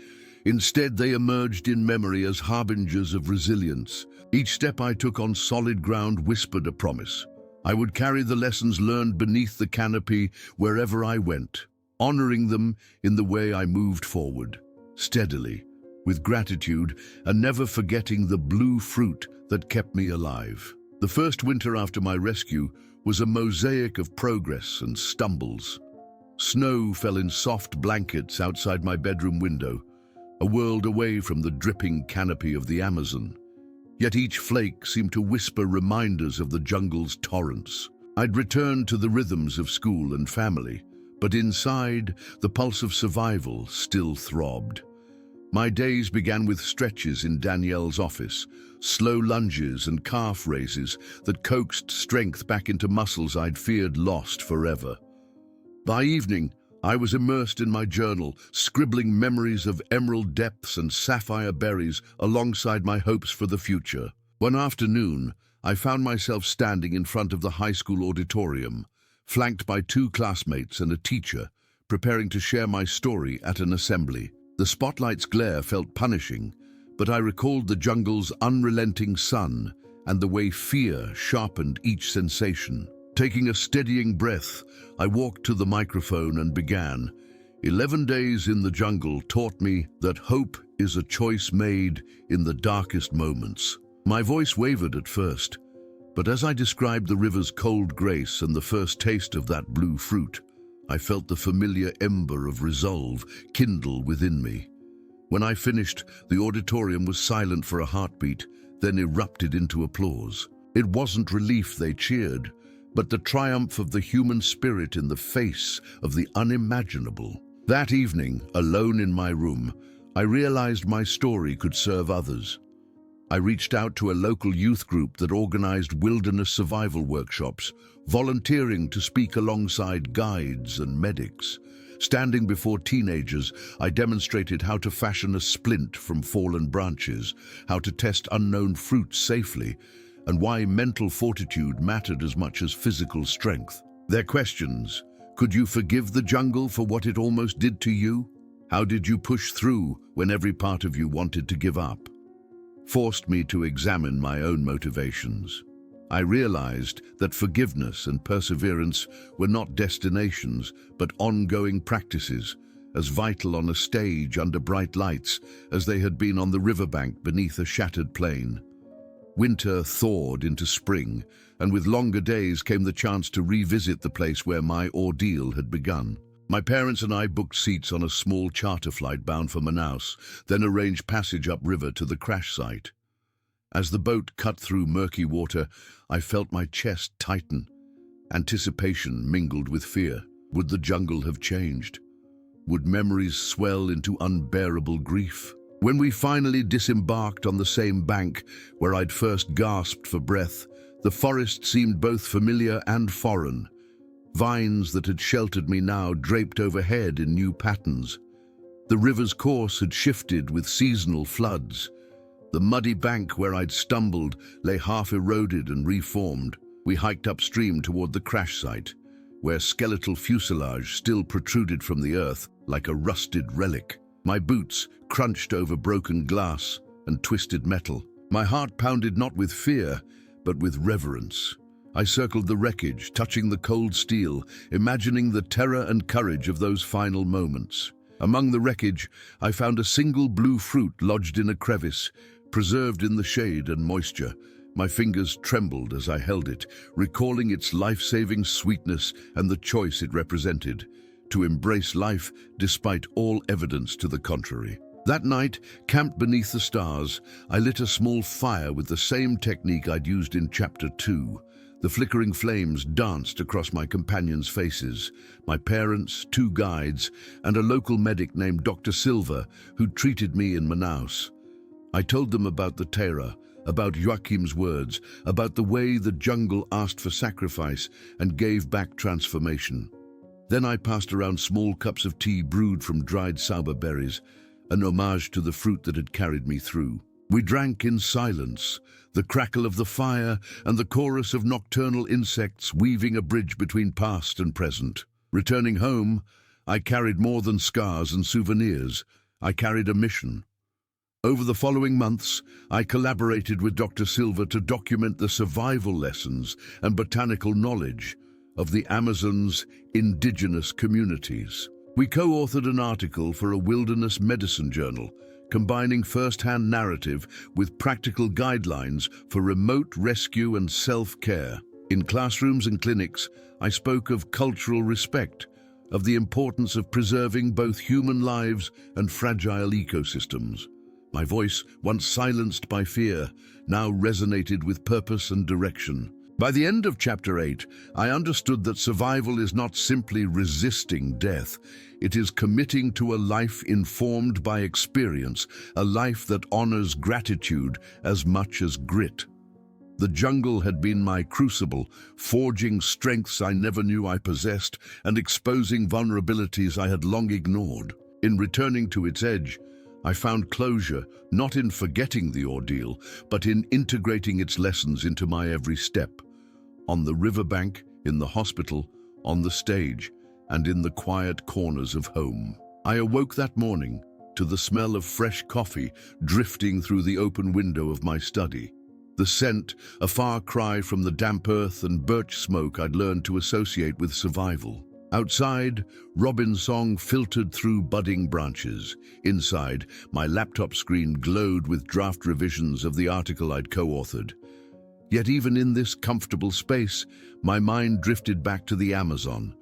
Instead, they emerged in memory as harbingers of resilience. Each step I took on solid ground whispered a promise. I would carry the lessons learned beneath the canopy wherever I went, honoring them in the way I moved forward, steadily, with gratitude, and never forgetting the blue fruit that kept me alive. The first winter after my rescue was a mosaic of progress and stumbles. Snow fell in soft blankets outside my bedroom window, a world away from the dripping canopy of the Amazon. Yet each flake seemed to whisper reminders of the jungle's torrents. I'd returned to the rhythms of school and family, but inside, the pulse of survival still throbbed. My days began with stretches in Danielle's office, slow lunges and calf raises that coaxed strength back into muscles I'd feared lost forever. By evening, I was immersed in my journal, scribbling memories of emerald depths and sapphire berries alongside my hopes for the future. One afternoon, I found myself standing in front of the high school auditorium, flanked by 2 classmates and a teacher, preparing to share my story at an assembly. The spotlight's glare felt punishing, but I recalled the jungle's unrelenting sun and the way fear sharpened each sensation. Taking a steadying breath, I walked to the microphone and began. 11 days in the jungle taught me that hope is a choice made in the darkest moments. My voice wavered at first, but as I described the river's cold grace and the first taste of that blue fruit, I felt the familiar ember of resolve kindle within me. When I finished, the auditorium was silent for a heartbeat, then erupted into applause. It wasn't relief they cheered, but the triumph of the human spirit in the face of the unimaginable. That evening, alone in my room, I realized my story could serve others. I reached out to a local youth group that organized wilderness survival workshops, volunteering to speak alongside guides and medics. Standing before teenagers, I demonstrated how to fashion a splint from fallen branches, how to test unknown fruits safely, and why mental fortitude mattered as much as physical strength. Their questions: could you forgive the jungle for what it almost did to you? How did you push through when every part of you wanted to give up? Forced me to examine my own motivations. I realized that forgiveness and perseverance were not destinations, but ongoing practices, as vital on a stage under bright lights as they had been on the riverbank beneath a shattered plain. Winter thawed into spring, and with longer days came the chance to revisit the place where my ordeal had begun. My parents and I booked seats on a small charter flight bound for Manaus, then arranged passage upriver to the crash site. As the boat cut through murky water, I felt my chest tighten. Anticipation mingled with fear. Would the jungle have changed? Would memories swell into unbearable grief? When we finally disembarked on the same bank where I'd first gasped for breath, the forest seemed both familiar and foreign. Vines that had sheltered me now draped overhead in new patterns. The river's course had shifted with seasonal floods. The muddy bank where I'd stumbled lay half eroded and reformed. We hiked upstream toward the crash site, where skeletal fuselage still protruded from the earth like a rusted relic. My boots crunched over broken glass and twisted metal. My heart pounded not with fear, but with reverence. I circled the wreckage, touching the cold steel, imagining the terror and courage of those final moments. Among the wreckage, I found a single blue fruit lodged in a crevice, preserved in the shade and moisture. My fingers trembled as I held it, recalling its life-saving sweetness and the choice it represented, to embrace life despite all evidence to the contrary. That night, camped beneath the stars, I lit a small fire with the same technique I'd used in Chapter 2. The flickering flames danced across my companions' faces, my parents, 2 guides, and a local medic named Dr. Silva, who'd treated me in Manaus. I told them about the Terra, about Joachim's words, about the way the jungle asked for sacrifice and gave back transformation. Then I passed around small cups of tea brewed from dried sauber berries, an homage to the fruit that had carried me through. We drank in silence, the crackle of the fire and the chorus of nocturnal insects weaving a bridge between past and present. Returning home, I carried more than scars and souvenirs. I carried a mission. Over the following months, I collaborated with Dr. Silva to document the survival lessons and botanical knowledge of the Amazon's indigenous communities. We co-authored an article for a wilderness medicine journal, combining first-hand narrative with practical guidelines for remote rescue and self-care. In classrooms and clinics, I spoke of cultural respect, of the importance of preserving both human lives and fragile ecosystems. My voice, once silenced by fear, now resonated with purpose and direction. By the end of Chapter 8, I understood that survival is not simply resisting death. It is committing to a life informed by experience, a life that honors gratitude as much as grit. The jungle had been my crucible, forging strengths I never knew I possessed and exposing vulnerabilities I had long ignored. In returning to its edge, I found closure not in forgetting the ordeal, but in integrating its lessons into my every step. On the riverbank, in the hospital, on the stage, and in the quiet corners of home. I awoke that morning to the smell of fresh coffee drifting through the open window of my study. The scent, a far cry from the damp earth and birch smoke I'd learned to associate with survival. Outside, robin's song filtered through budding branches. Inside, my laptop screen glowed with draft revisions of the article I'd co-authored. Yet even in this comfortable space, my mind drifted back to the Amazon,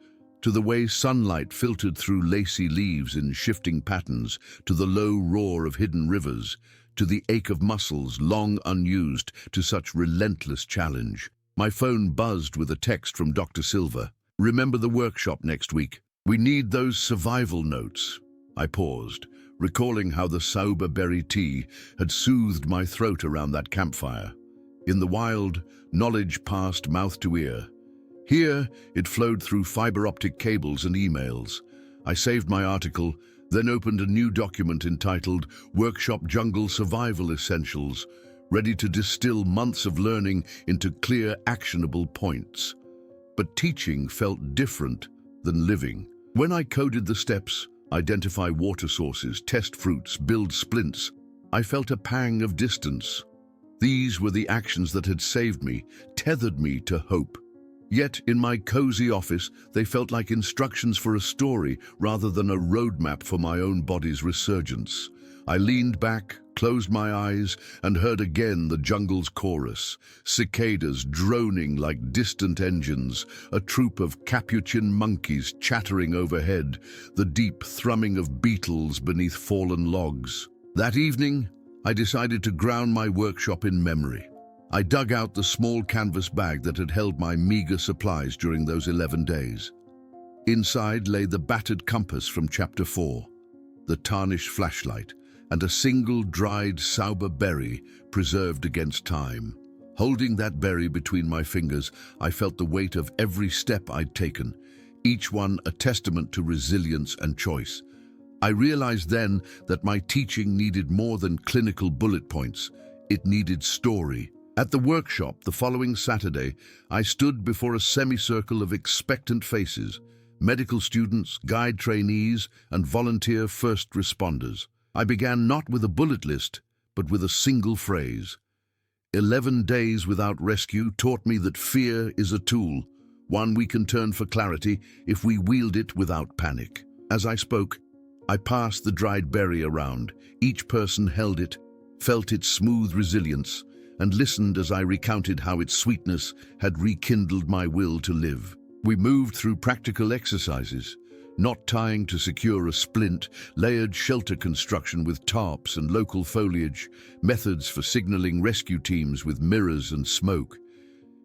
to the way sunlight filtered through lacy leaves in shifting patterns, to the low roar of hidden rivers, to the ache of muscles long unused to such relentless challenge. My phone buzzed with a text from Dr. Silva. "Remember the workshop next week? We need those survival notes." I paused, recalling how the sauber berry tea had soothed my throat around that campfire. In the wild, knowledge passed mouth to ear. Here, it flowed through fiber optic cables and emails. I saved my article, then opened a new document entitled Workshop Jungle Survival Essentials, ready to distill months of learning into clear, actionable points. But teaching felt different than living. When I coded the steps, identify water sources, test fruits, build splints, I felt a pang of distance. These were the actions that had saved me, tethered me to hope. Yet, in my cozy office, they felt like instructions for a story rather than a roadmap for my own body's resurgence. I leaned back, closed my eyes, and heard again the jungle's chorus, cicadas droning like distant engines, a troop of capuchin monkeys chattering overhead, the deep thrumming of beetles beneath fallen logs. That evening, I decided to ground my workshop in memory. I dug out the small canvas bag that had held my meager supplies during those 11 days. Inside lay the battered compass from Chapter 4, the tarnished flashlight, and a single dried sauber berry preserved against time. Holding that berry between my fingers, I felt the weight of every step I'd taken, each one a testament to resilience and choice. I realized then that my teaching needed more than clinical bullet points. It needed story. At the workshop the following Saturday, I stood before a semicircle of expectant faces, medical students, guide trainees, and volunteer first responders. I began not with a bullet list, but with a single phrase. 11 days without rescue taught me that fear is a tool, one we can turn for clarity if we wield it without panic. As I spoke, I passed the dried berry around. Each person held it, felt its smooth resilience, and listened as I recounted how its sweetness had rekindled my will to live. We moved through practical exercises, knot tying to secure a splint, layered shelter construction with tarps and local foliage, methods for signaling rescue teams with mirrors and smoke.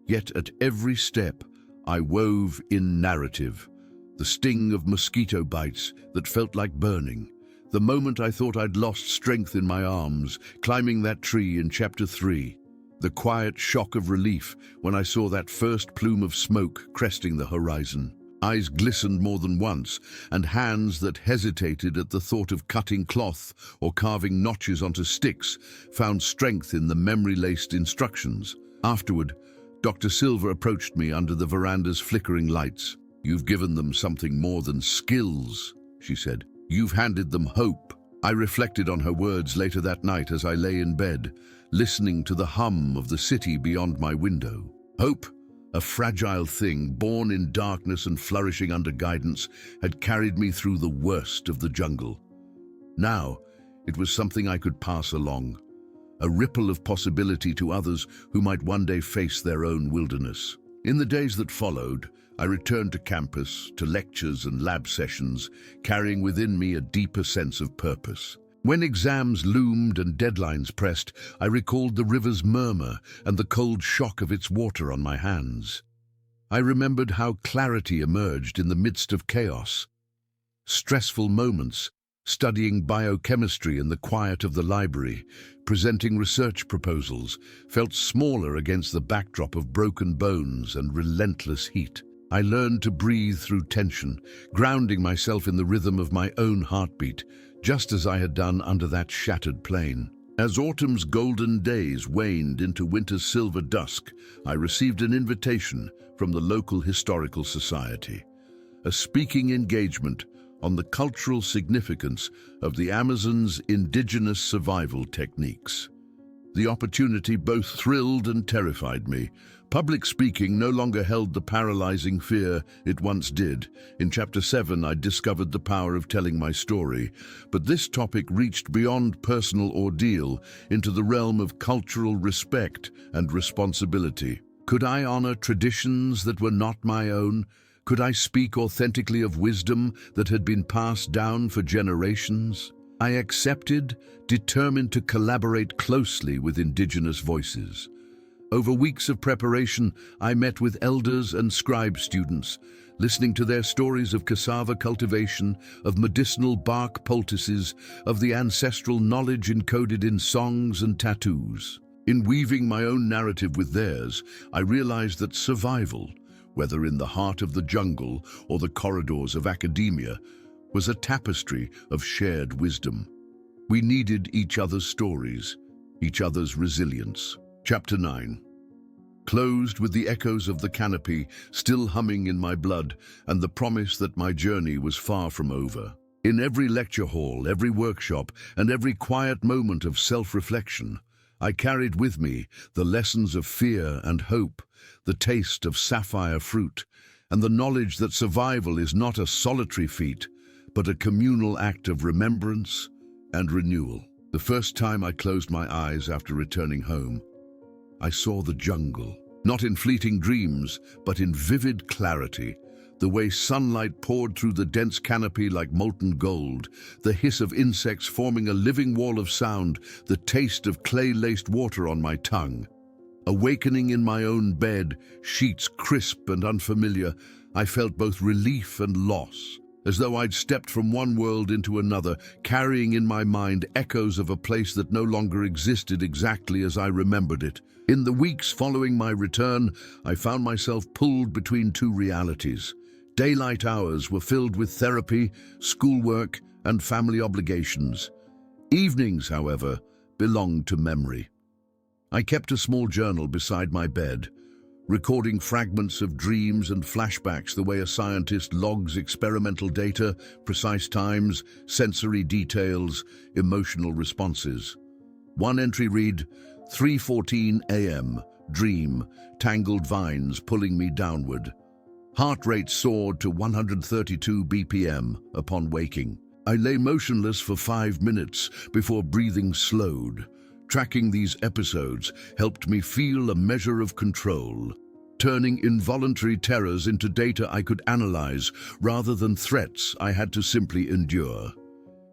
Yet at every step, I wove in narrative, the sting of mosquito bites that felt like burning, the moment I thought I'd lost strength in my arms, climbing that tree in Chapter 3, the quiet shock of relief when I saw that first plume of smoke cresting the horizon. Eyes glistened more than once, and hands that hesitated at the thought of cutting cloth or carving notches onto sticks found strength in the memory-laced instructions. Afterward, Dr. Silver approached me under the veranda's flickering lights. "You've given them something more than skills," she said. "You've handed them hope." I reflected on her words later that night as I lay in bed, listening to the hum of the city beyond my window. Hope, a fragile thing born in darkness and flourishing under guidance, had carried me through the worst of the jungle. Now, it was something I could pass along, a ripple of possibility to others who might one day face their own wilderness. In the days that followed, I returned to campus, to lectures and lab sessions, carrying within me a deeper sense of purpose. When exams loomed and deadlines pressed, I recalled the river's murmur and the cold shock of its water on my hands. I remembered how clarity emerged in the midst of chaos. Stressful moments, studying biochemistry in the quiet of the library, presenting research proposals, felt smaller against the backdrop of broken bones and relentless heat. I learned to breathe through tension, grounding myself in the rhythm of my own heartbeat, just as I had done under that shattered plain. As autumn's golden days waned into winter's silver dusk, I received an invitation from the local historical society, a speaking engagement on the cultural significance of the Amazon's indigenous survival techniques. The opportunity both thrilled and terrified me. Public speaking no longer held the paralyzing fear it once did. In Chapter 7, I discovered the power of telling my story, but this topic reached beyond personal ordeal into the realm of cultural respect and responsibility. Could I honor traditions that were not my own? Could I speak authentically of wisdom that had been passed down for generations? I accepted, determined to collaborate closely with Indigenous voices. Over weeks of preparation, I met with elders and scribe students, listening to their stories of cassava cultivation, of medicinal bark poultices, of the ancestral knowledge encoded in songs and tattoos. In weaving my own narrative with theirs, I realized that survival, whether in the heart of the jungle or the corridors of academia, was a tapestry of shared wisdom. We needed each other's stories, each other's resilience. Chapter 9. Closed with the echoes of the canopy still humming in my blood and the promise that my journey was far from over. In every lecture hall, every workshop, and every quiet moment of self-reflection, I carried with me the lessons of fear and hope, the taste of sapphire fruit, and the knowledge that survival is not a solitary feat, but a communal act of remembrance and renewal. The first time I closed my eyes after returning home, I saw the jungle, not in fleeting dreams, but in vivid clarity. The way sunlight poured through the dense canopy like molten gold, the hiss of insects forming a living wall of sound, the taste of clay-laced water on my tongue. Awakening in my own bed, sheets crisp and unfamiliar, I felt both relief and loss, as though I'd stepped from one world into another, carrying in my mind echoes of a place that no longer existed exactly as I remembered it. In the weeks following my return, I found myself pulled between two realities. Daylight hours were filled with therapy, schoolwork, and family obligations. Evenings, however, belonged to memory. I kept a small journal beside my bed, recording fragments of dreams and flashbacks the way a scientist logs experimental data, precise times, sensory details, emotional responses. One entry read, 3:14 a.m., dream, tangled vines pulling me downward. Heart rate soared to 132 BPM upon waking. I lay motionless for 5 minutes before breathing slowed. Tracking these episodes helped me feel a measure of control, turning involuntary terrors into data I could analyze rather than threats I had to simply endure.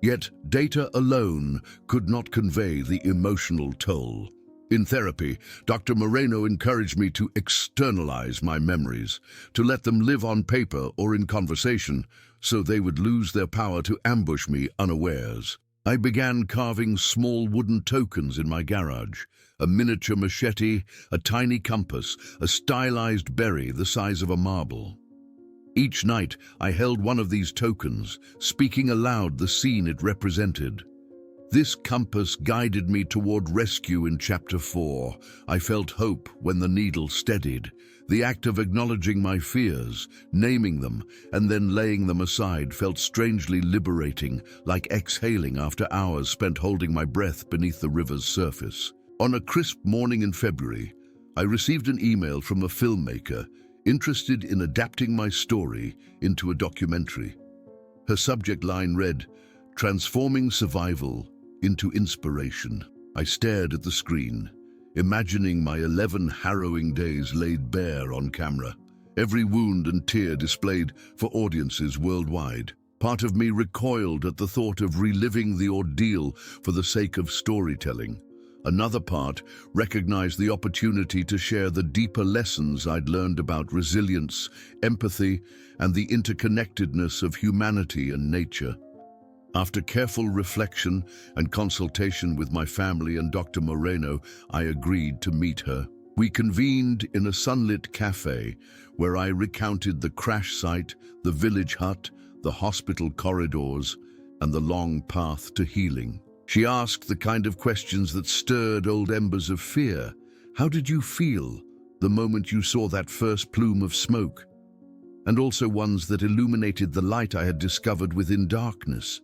Yet data alone could not convey the emotional toll. In therapy, Dr. Moreno encouraged me to externalize my memories, to let them live on paper or in conversation, so they would lose their power to ambush me unawares. I began carving small wooden tokens in my garage, a miniature machete, a tiny compass, a stylized berry the size of a marble. Each night, I held one of these tokens, speaking aloud the scene it represented. This compass guided me toward rescue in Chapter 4. I felt hope when the needle steadied. The act of acknowledging my fears, naming them, and then laying them aside felt strangely liberating, like exhaling after hours spent holding my breath beneath the river's surface. On a crisp morning in February, I received an email from a filmmaker interested in adapting my story into a documentary. Her subject line read, "Transforming Survival into Inspiration." I stared at the screen, imagining my 11 harrowing days laid bare on camera, every wound and tear displayed for audiences worldwide. Part of me recoiled at the thought of reliving the ordeal for the sake of storytelling. Another part recognized the opportunity to share the deeper lessons I'd learned about resilience, empathy, and the interconnectedness of humanity and nature. After careful reflection and consultation with my family and Dr. Moreno, I agreed to meet her. We convened in a sunlit cafe where I recounted the crash site, the village hut, the hospital corridors, and the long path to healing. She asked the kind of questions that stirred old embers of fear. How did you feel the moment you saw that first plume of smoke? And also ones that illuminated the light I had discovered within darkness.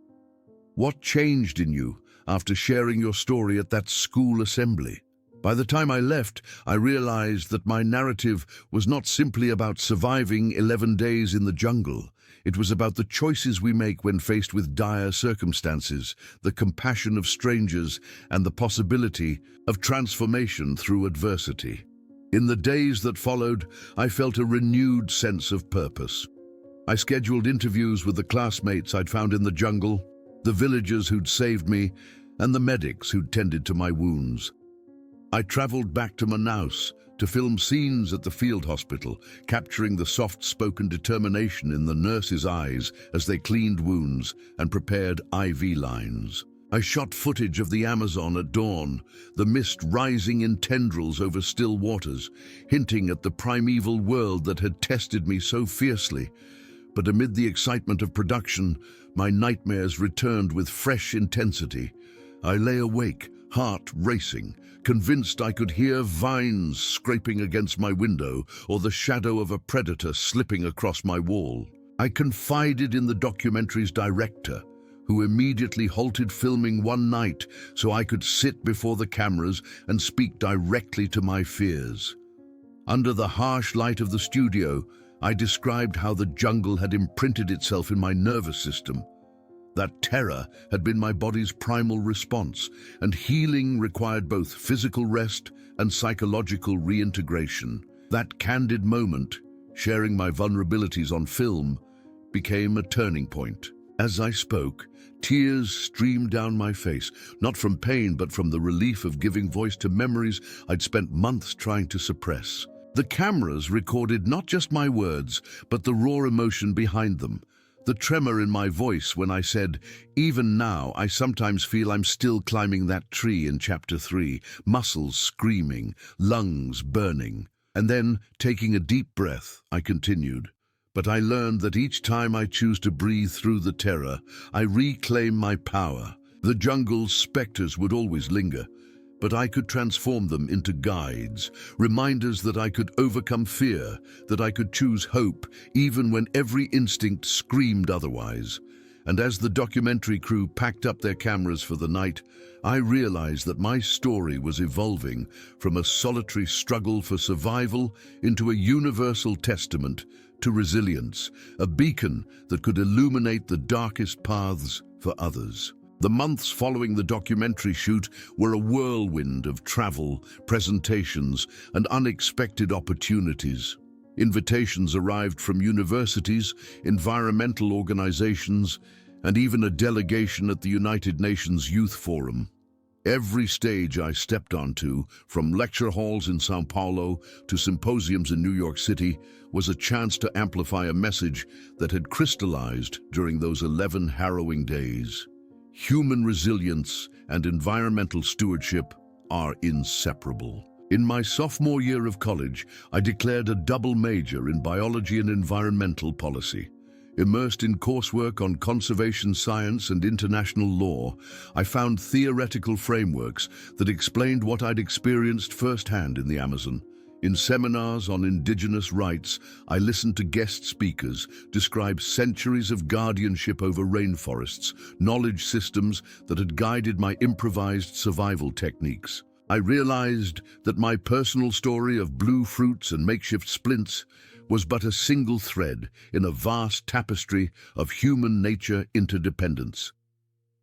What changed in you after sharing your story at that school assembly? By the time I left, I realized that my narrative was not simply about surviving 11 days in the jungle. It was about the choices we make when faced with dire circumstances, the compassion of strangers, and the possibility of transformation through adversity. In the days that followed, I felt a renewed sense of purpose. I scheduled interviews with the classmates I'd found in the jungle, the villagers who'd saved me, and the medics who'd tended to my wounds. I traveled back to Manaus to film scenes at the field hospital, capturing the soft-spoken determination in the nurses' eyes as they cleaned wounds and prepared IV lines. I shot footage of the Amazon at dawn, the mist rising in tendrils over still waters, hinting at the primeval world that had tested me so fiercely. But amid the excitement of production, my nightmares returned with fresh intensity. I lay awake, heart racing, convinced I could hear vines scraping against my window or the shadow of a predator slipping across my wall. I confided in the documentary's director, who immediately halted filming one night so I could sit before the cameras and speak directly to my fears. Under the harsh light of the studio, I described how the jungle had imprinted itself in my nervous system. That terror had been my body's primal response, and healing required both physical rest and psychological reintegration. That candid moment, sharing my vulnerabilities on film, became a turning point. As I spoke, tears streamed down my face, not from pain but from the relief of giving voice to memories I'd spent months trying to suppress. The cameras recorded not just my words, but the raw emotion behind them. The tremor in my voice when I said, "Even now, I sometimes feel I'm still climbing that tree in Chapter 3, muscles screaming, lungs burning." And then, taking a deep breath, I continued. But I learned that each time I choose to breathe through the terror, I reclaim my power. The jungle's specters would always linger, but I could transform them into guides, reminders that I could overcome fear, that I could choose hope, even when every instinct screamed otherwise. And as the documentary crew packed up their cameras for the night, I realized that my story was evolving from a solitary struggle for survival into a universal testament to resilience, a beacon that could illuminate the darkest paths for others. The months following the documentary shoot were a whirlwind of travel, presentations, and unexpected opportunities. Invitations arrived from universities, environmental organizations, and even a delegation at the United Nations Youth Forum. Every stage I stepped onto, from lecture halls in Sao Paulo to symposiums in New York City, was a chance to amplify a message that had crystallized during those 11 harrowing days. Human resilience and environmental stewardship are inseparable. In my sophomore year of college, I declared a double major in biology and environmental policy. Immersed in coursework on conservation science and international law, I found theoretical frameworks that explained what I'd experienced firsthand in the Amazon. In seminars on Indigenous rights, I listened to guest speakers describe centuries of guardianship over rainforests, knowledge systems that had guided my improvised survival techniques. I realized that my personal story of blue fruits and makeshift splints was but a single thread in a vast tapestry of human nature interdependence.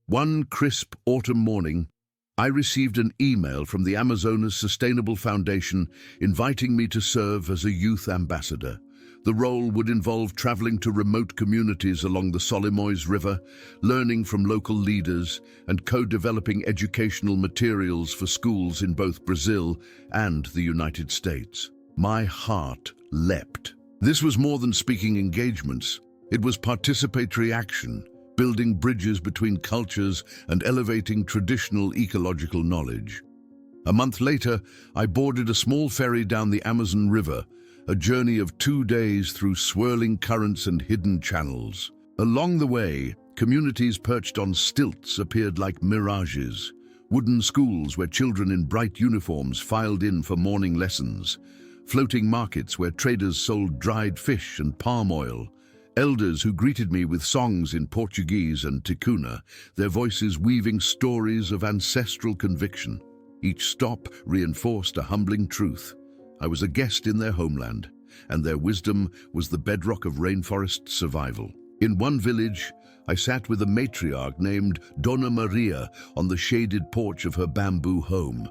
One crisp autumn morning, I received an email from the Amazonas Sustainable Foundation inviting me to serve as a youth ambassador. The role would involve traveling to remote communities along the Solimões River, learning from local leaders, and co-developing educational materials for schools in both Brazil and the United States. My heart leapt. This was more than speaking engagements. It was participatory action, building bridges between cultures and elevating traditional ecological knowledge. A month later, I boarded a small ferry down the Amazon River, a journey of 2 days through swirling currents and hidden channels. Along the way, communities perched on stilts appeared like mirages, wooden schools where children in bright uniforms filed in for morning lessons, floating markets where traders sold dried fish and palm oil, elders who greeted me with songs in Portuguese and Ticuna, their voices weaving stories of ancestral conviction. Each stop reinforced a humbling truth. I was a guest in their homeland, and their wisdom was the bedrock of rainforest survival. In one village, I sat with a matriarch named Dona Maria on the shaded porch of her bamboo home.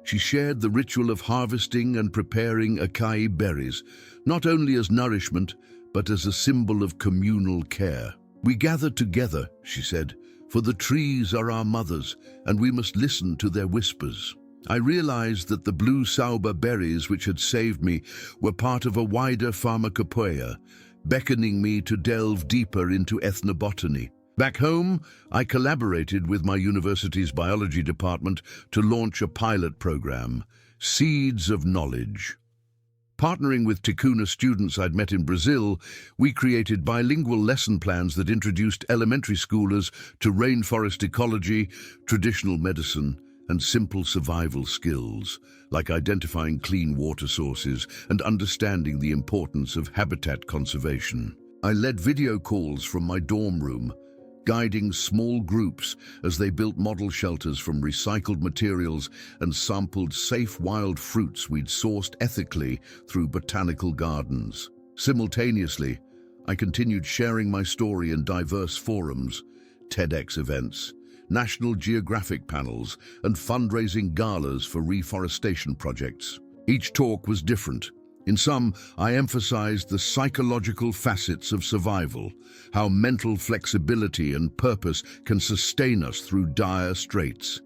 She shared the ritual of harvesting and preparing acai berries, not only as nourishment, but as a symbol of communal care. "We gather together," she said, "for the trees are our mothers, and we must listen to their whispers." I realized that the blue sauber berries which had saved me were part of a wider pharmacopoeia, beckoning me to delve deeper into ethnobotany. Back home, I collaborated with my university's biology department to launch a pilot program, Seeds of Knowledge. Partnering with Ticuna students I'd met in Brazil, we created bilingual lesson plans that introduced elementary schoolers to rainforest ecology, traditional medicine, and simple survival skills, like identifying clean water sources and understanding the importance of habitat conservation. I led video calls from my dorm room, guiding small groups as they built model shelters from recycled materials and sampled safe wild fruits we'd sourced ethically through botanical gardens. Simultaneously, I continued sharing my story in diverse forums, TEDx events, National Geographic panels, and fundraising galas for reforestation projects. Each talk was different. In some, I emphasized the psychological facets of survival, how mental flexibility and purpose can sustain us through dire straits.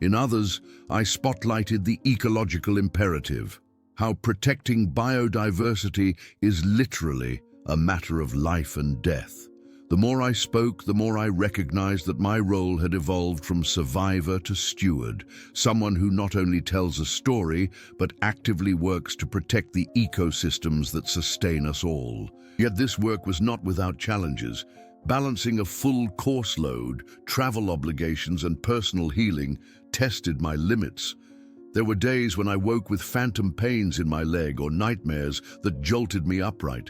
In others, I spotlighted the ecological imperative, how protecting biodiversity is literally a matter of life and death. The more I spoke, the more I recognized that my role had evolved from survivor to steward, someone who not only tells a story, but actively works to protect the ecosystems that sustain us all. Yet this work was not without challenges. Balancing a full course load, travel obligations, and personal healing tested my limits. There were days when I woke with phantom pains in my leg or nightmares that jolted me upright.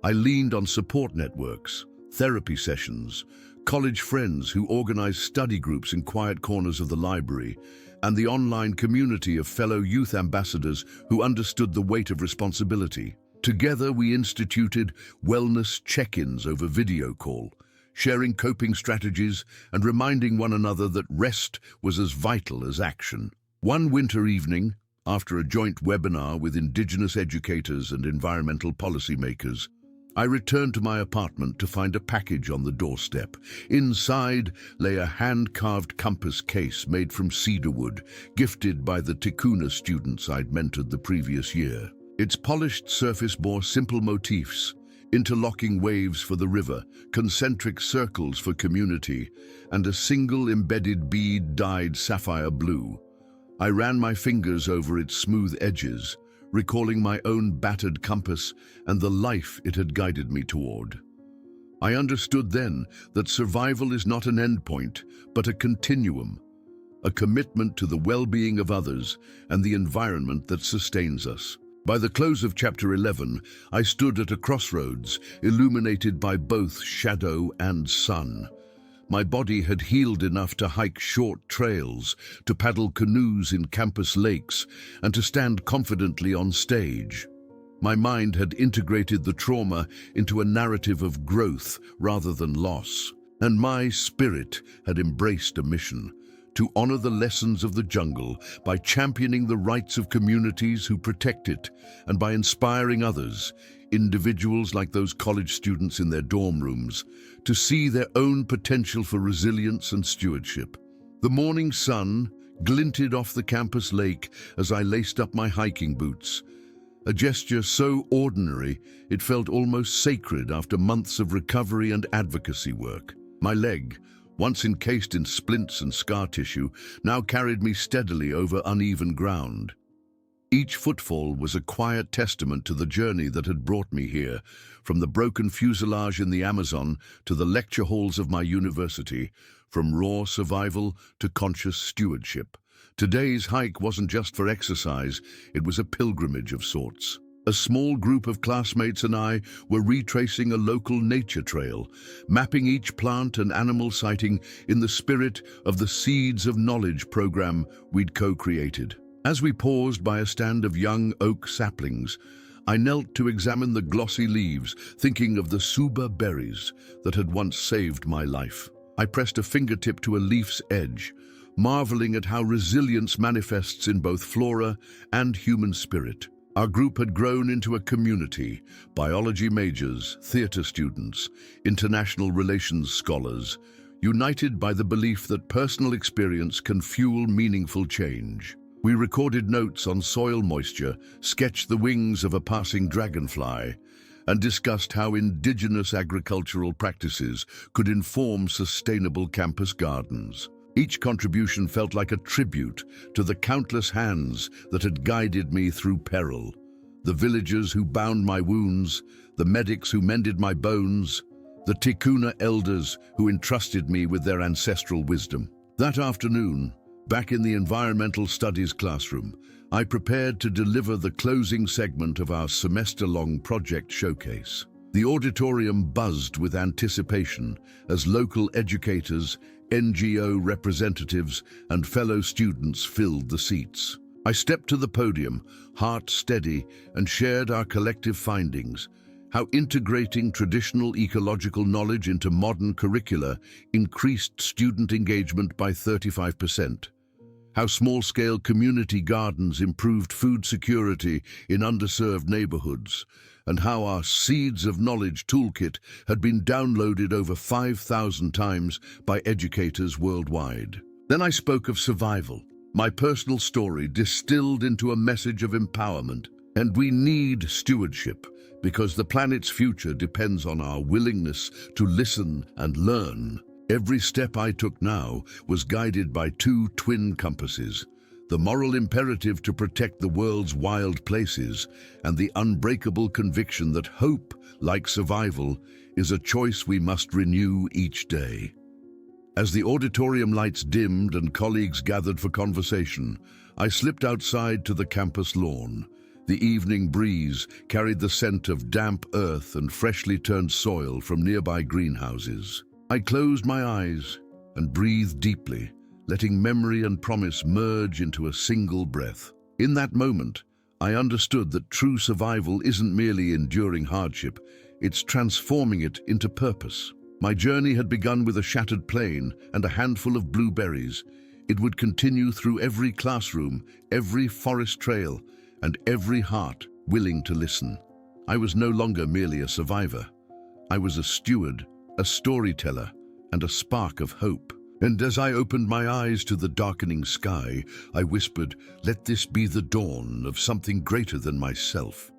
I leaned on support networks, therapy sessions, college friends who organized study groups in quiet corners of the library, and the online community of fellow youth ambassadors who understood the weight of responsibility. Together, we instituted wellness check-ins over video call, sharing coping strategies and reminding one another that rest was as vital as action. One winter evening, after a joint webinar with Indigenous educators and environmental policymakers, I returned to my apartment to find a package on the doorstep. Inside lay a hand-carved compass case made from cedar wood, gifted by the Tikuna students I'd mentored the previous year. Its polished surface bore simple motifs: interlocking waves for the river, concentric circles for community, and a single embedded bead dyed sapphire blue. I ran my fingers over its smooth edges, recalling my own battered compass and the life it had guided me toward. I understood then that survival is not an endpoint, but a continuum, a commitment to the well-being of others and the environment that sustains us. By the close of chapter 11, I stood at a crossroads, illuminated by both shadow and sun. My body had healed enough to hike short trails, to paddle canoes in campus lakes, and to stand confidently on stage. My mind had integrated the trauma into a narrative of growth rather than loss, and my spirit had embraced a mission: to honor the lessons of the jungle by championing the rights of communities who protect it, and by inspiring others, individuals like those college students in their dorm rooms, to see their own potential for resilience and stewardship. The morning sun glinted off the campus lake as I laced up my hiking boots, a gesture so ordinary it felt almost sacred after months of recovery and advocacy work. My leg, once encased in splints and scar tissue, now carried me steadily over uneven ground. Each footfall was a quiet testament to the journey that had brought me here, from the broken fuselage in the Amazon to the lecture halls of my university, from raw survival to conscious stewardship. Today's hike wasn't just for exercise, it was a pilgrimage of sorts. A small group of classmates and I were retracing a local nature trail, mapping each plant and animal sighting in the spirit of the Seeds of Knowledge program we'd co-created. As we paused by a stand of young oak saplings, I knelt to examine the glossy leaves, thinking of the suba berries that had once saved my life. I pressed a fingertip to a leaf's edge, marveling at how resilience manifests in both flora and human spirit. Our group had grown into a community: biology majors, theater students, international relations scholars, united by the belief that personal experience can fuel meaningful change. We recorded notes on soil moisture, sketched the wings of a passing dragonfly, and discussed how indigenous agricultural practices could inform sustainable campus gardens. Each contribution felt like a tribute to the countless hands that had guided me through peril: the villagers who bound my wounds, the medics who mended my bones, the Tikuna elders who entrusted me with their ancestral wisdom. That afternoon, back in the environmental studies classroom, I prepared to deliver the closing segment of our semester-long project showcase. The auditorium buzzed with anticipation as local educators, NGO representatives, and fellow students filled the seats. I stepped to the podium, heart steady, and shared our collective findings: how integrating traditional ecological knowledge into modern curricula increased student engagement by 35%. How small-scale community gardens improved food security in underserved neighborhoods, and how our Seeds of Knowledge toolkit had been downloaded over 5,000 times by educators worldwide. Then I spoke of survival, my personal story distilled into a message of empowerment. And we need stewardship, because the planet's future depends on our willingness to listen and learn. Every step I took now was guided by two twin compasses: the moral imperative to protect the world's wild places, and the unbreakable conviction that hope, like survival, is a choice we must renew each day. As the auditorium lights dimmed and colleagues gathered for conversation, I slipped outside to the campus lawn. The evening breeze carried the scent of damp earth and freshly turned soil from nearby greenhouses. I closed my eyes and breathed deeply, letting memory and promise merge into a single breath. In that moment, I understood that true survival isn't merely enduring hardship, it's transforming it into purpose. My journey had begun with a shattered plane and a handful of blueberries. It would continue through every classroom, every forest trail, and every heart willing to listen. I was no longer merely a survivor. I was a steward, a storyteller, and a spark of hope. And as I opened my eyes to the darkening sky, I whispered, "Let this be the dawn of something greater than myself."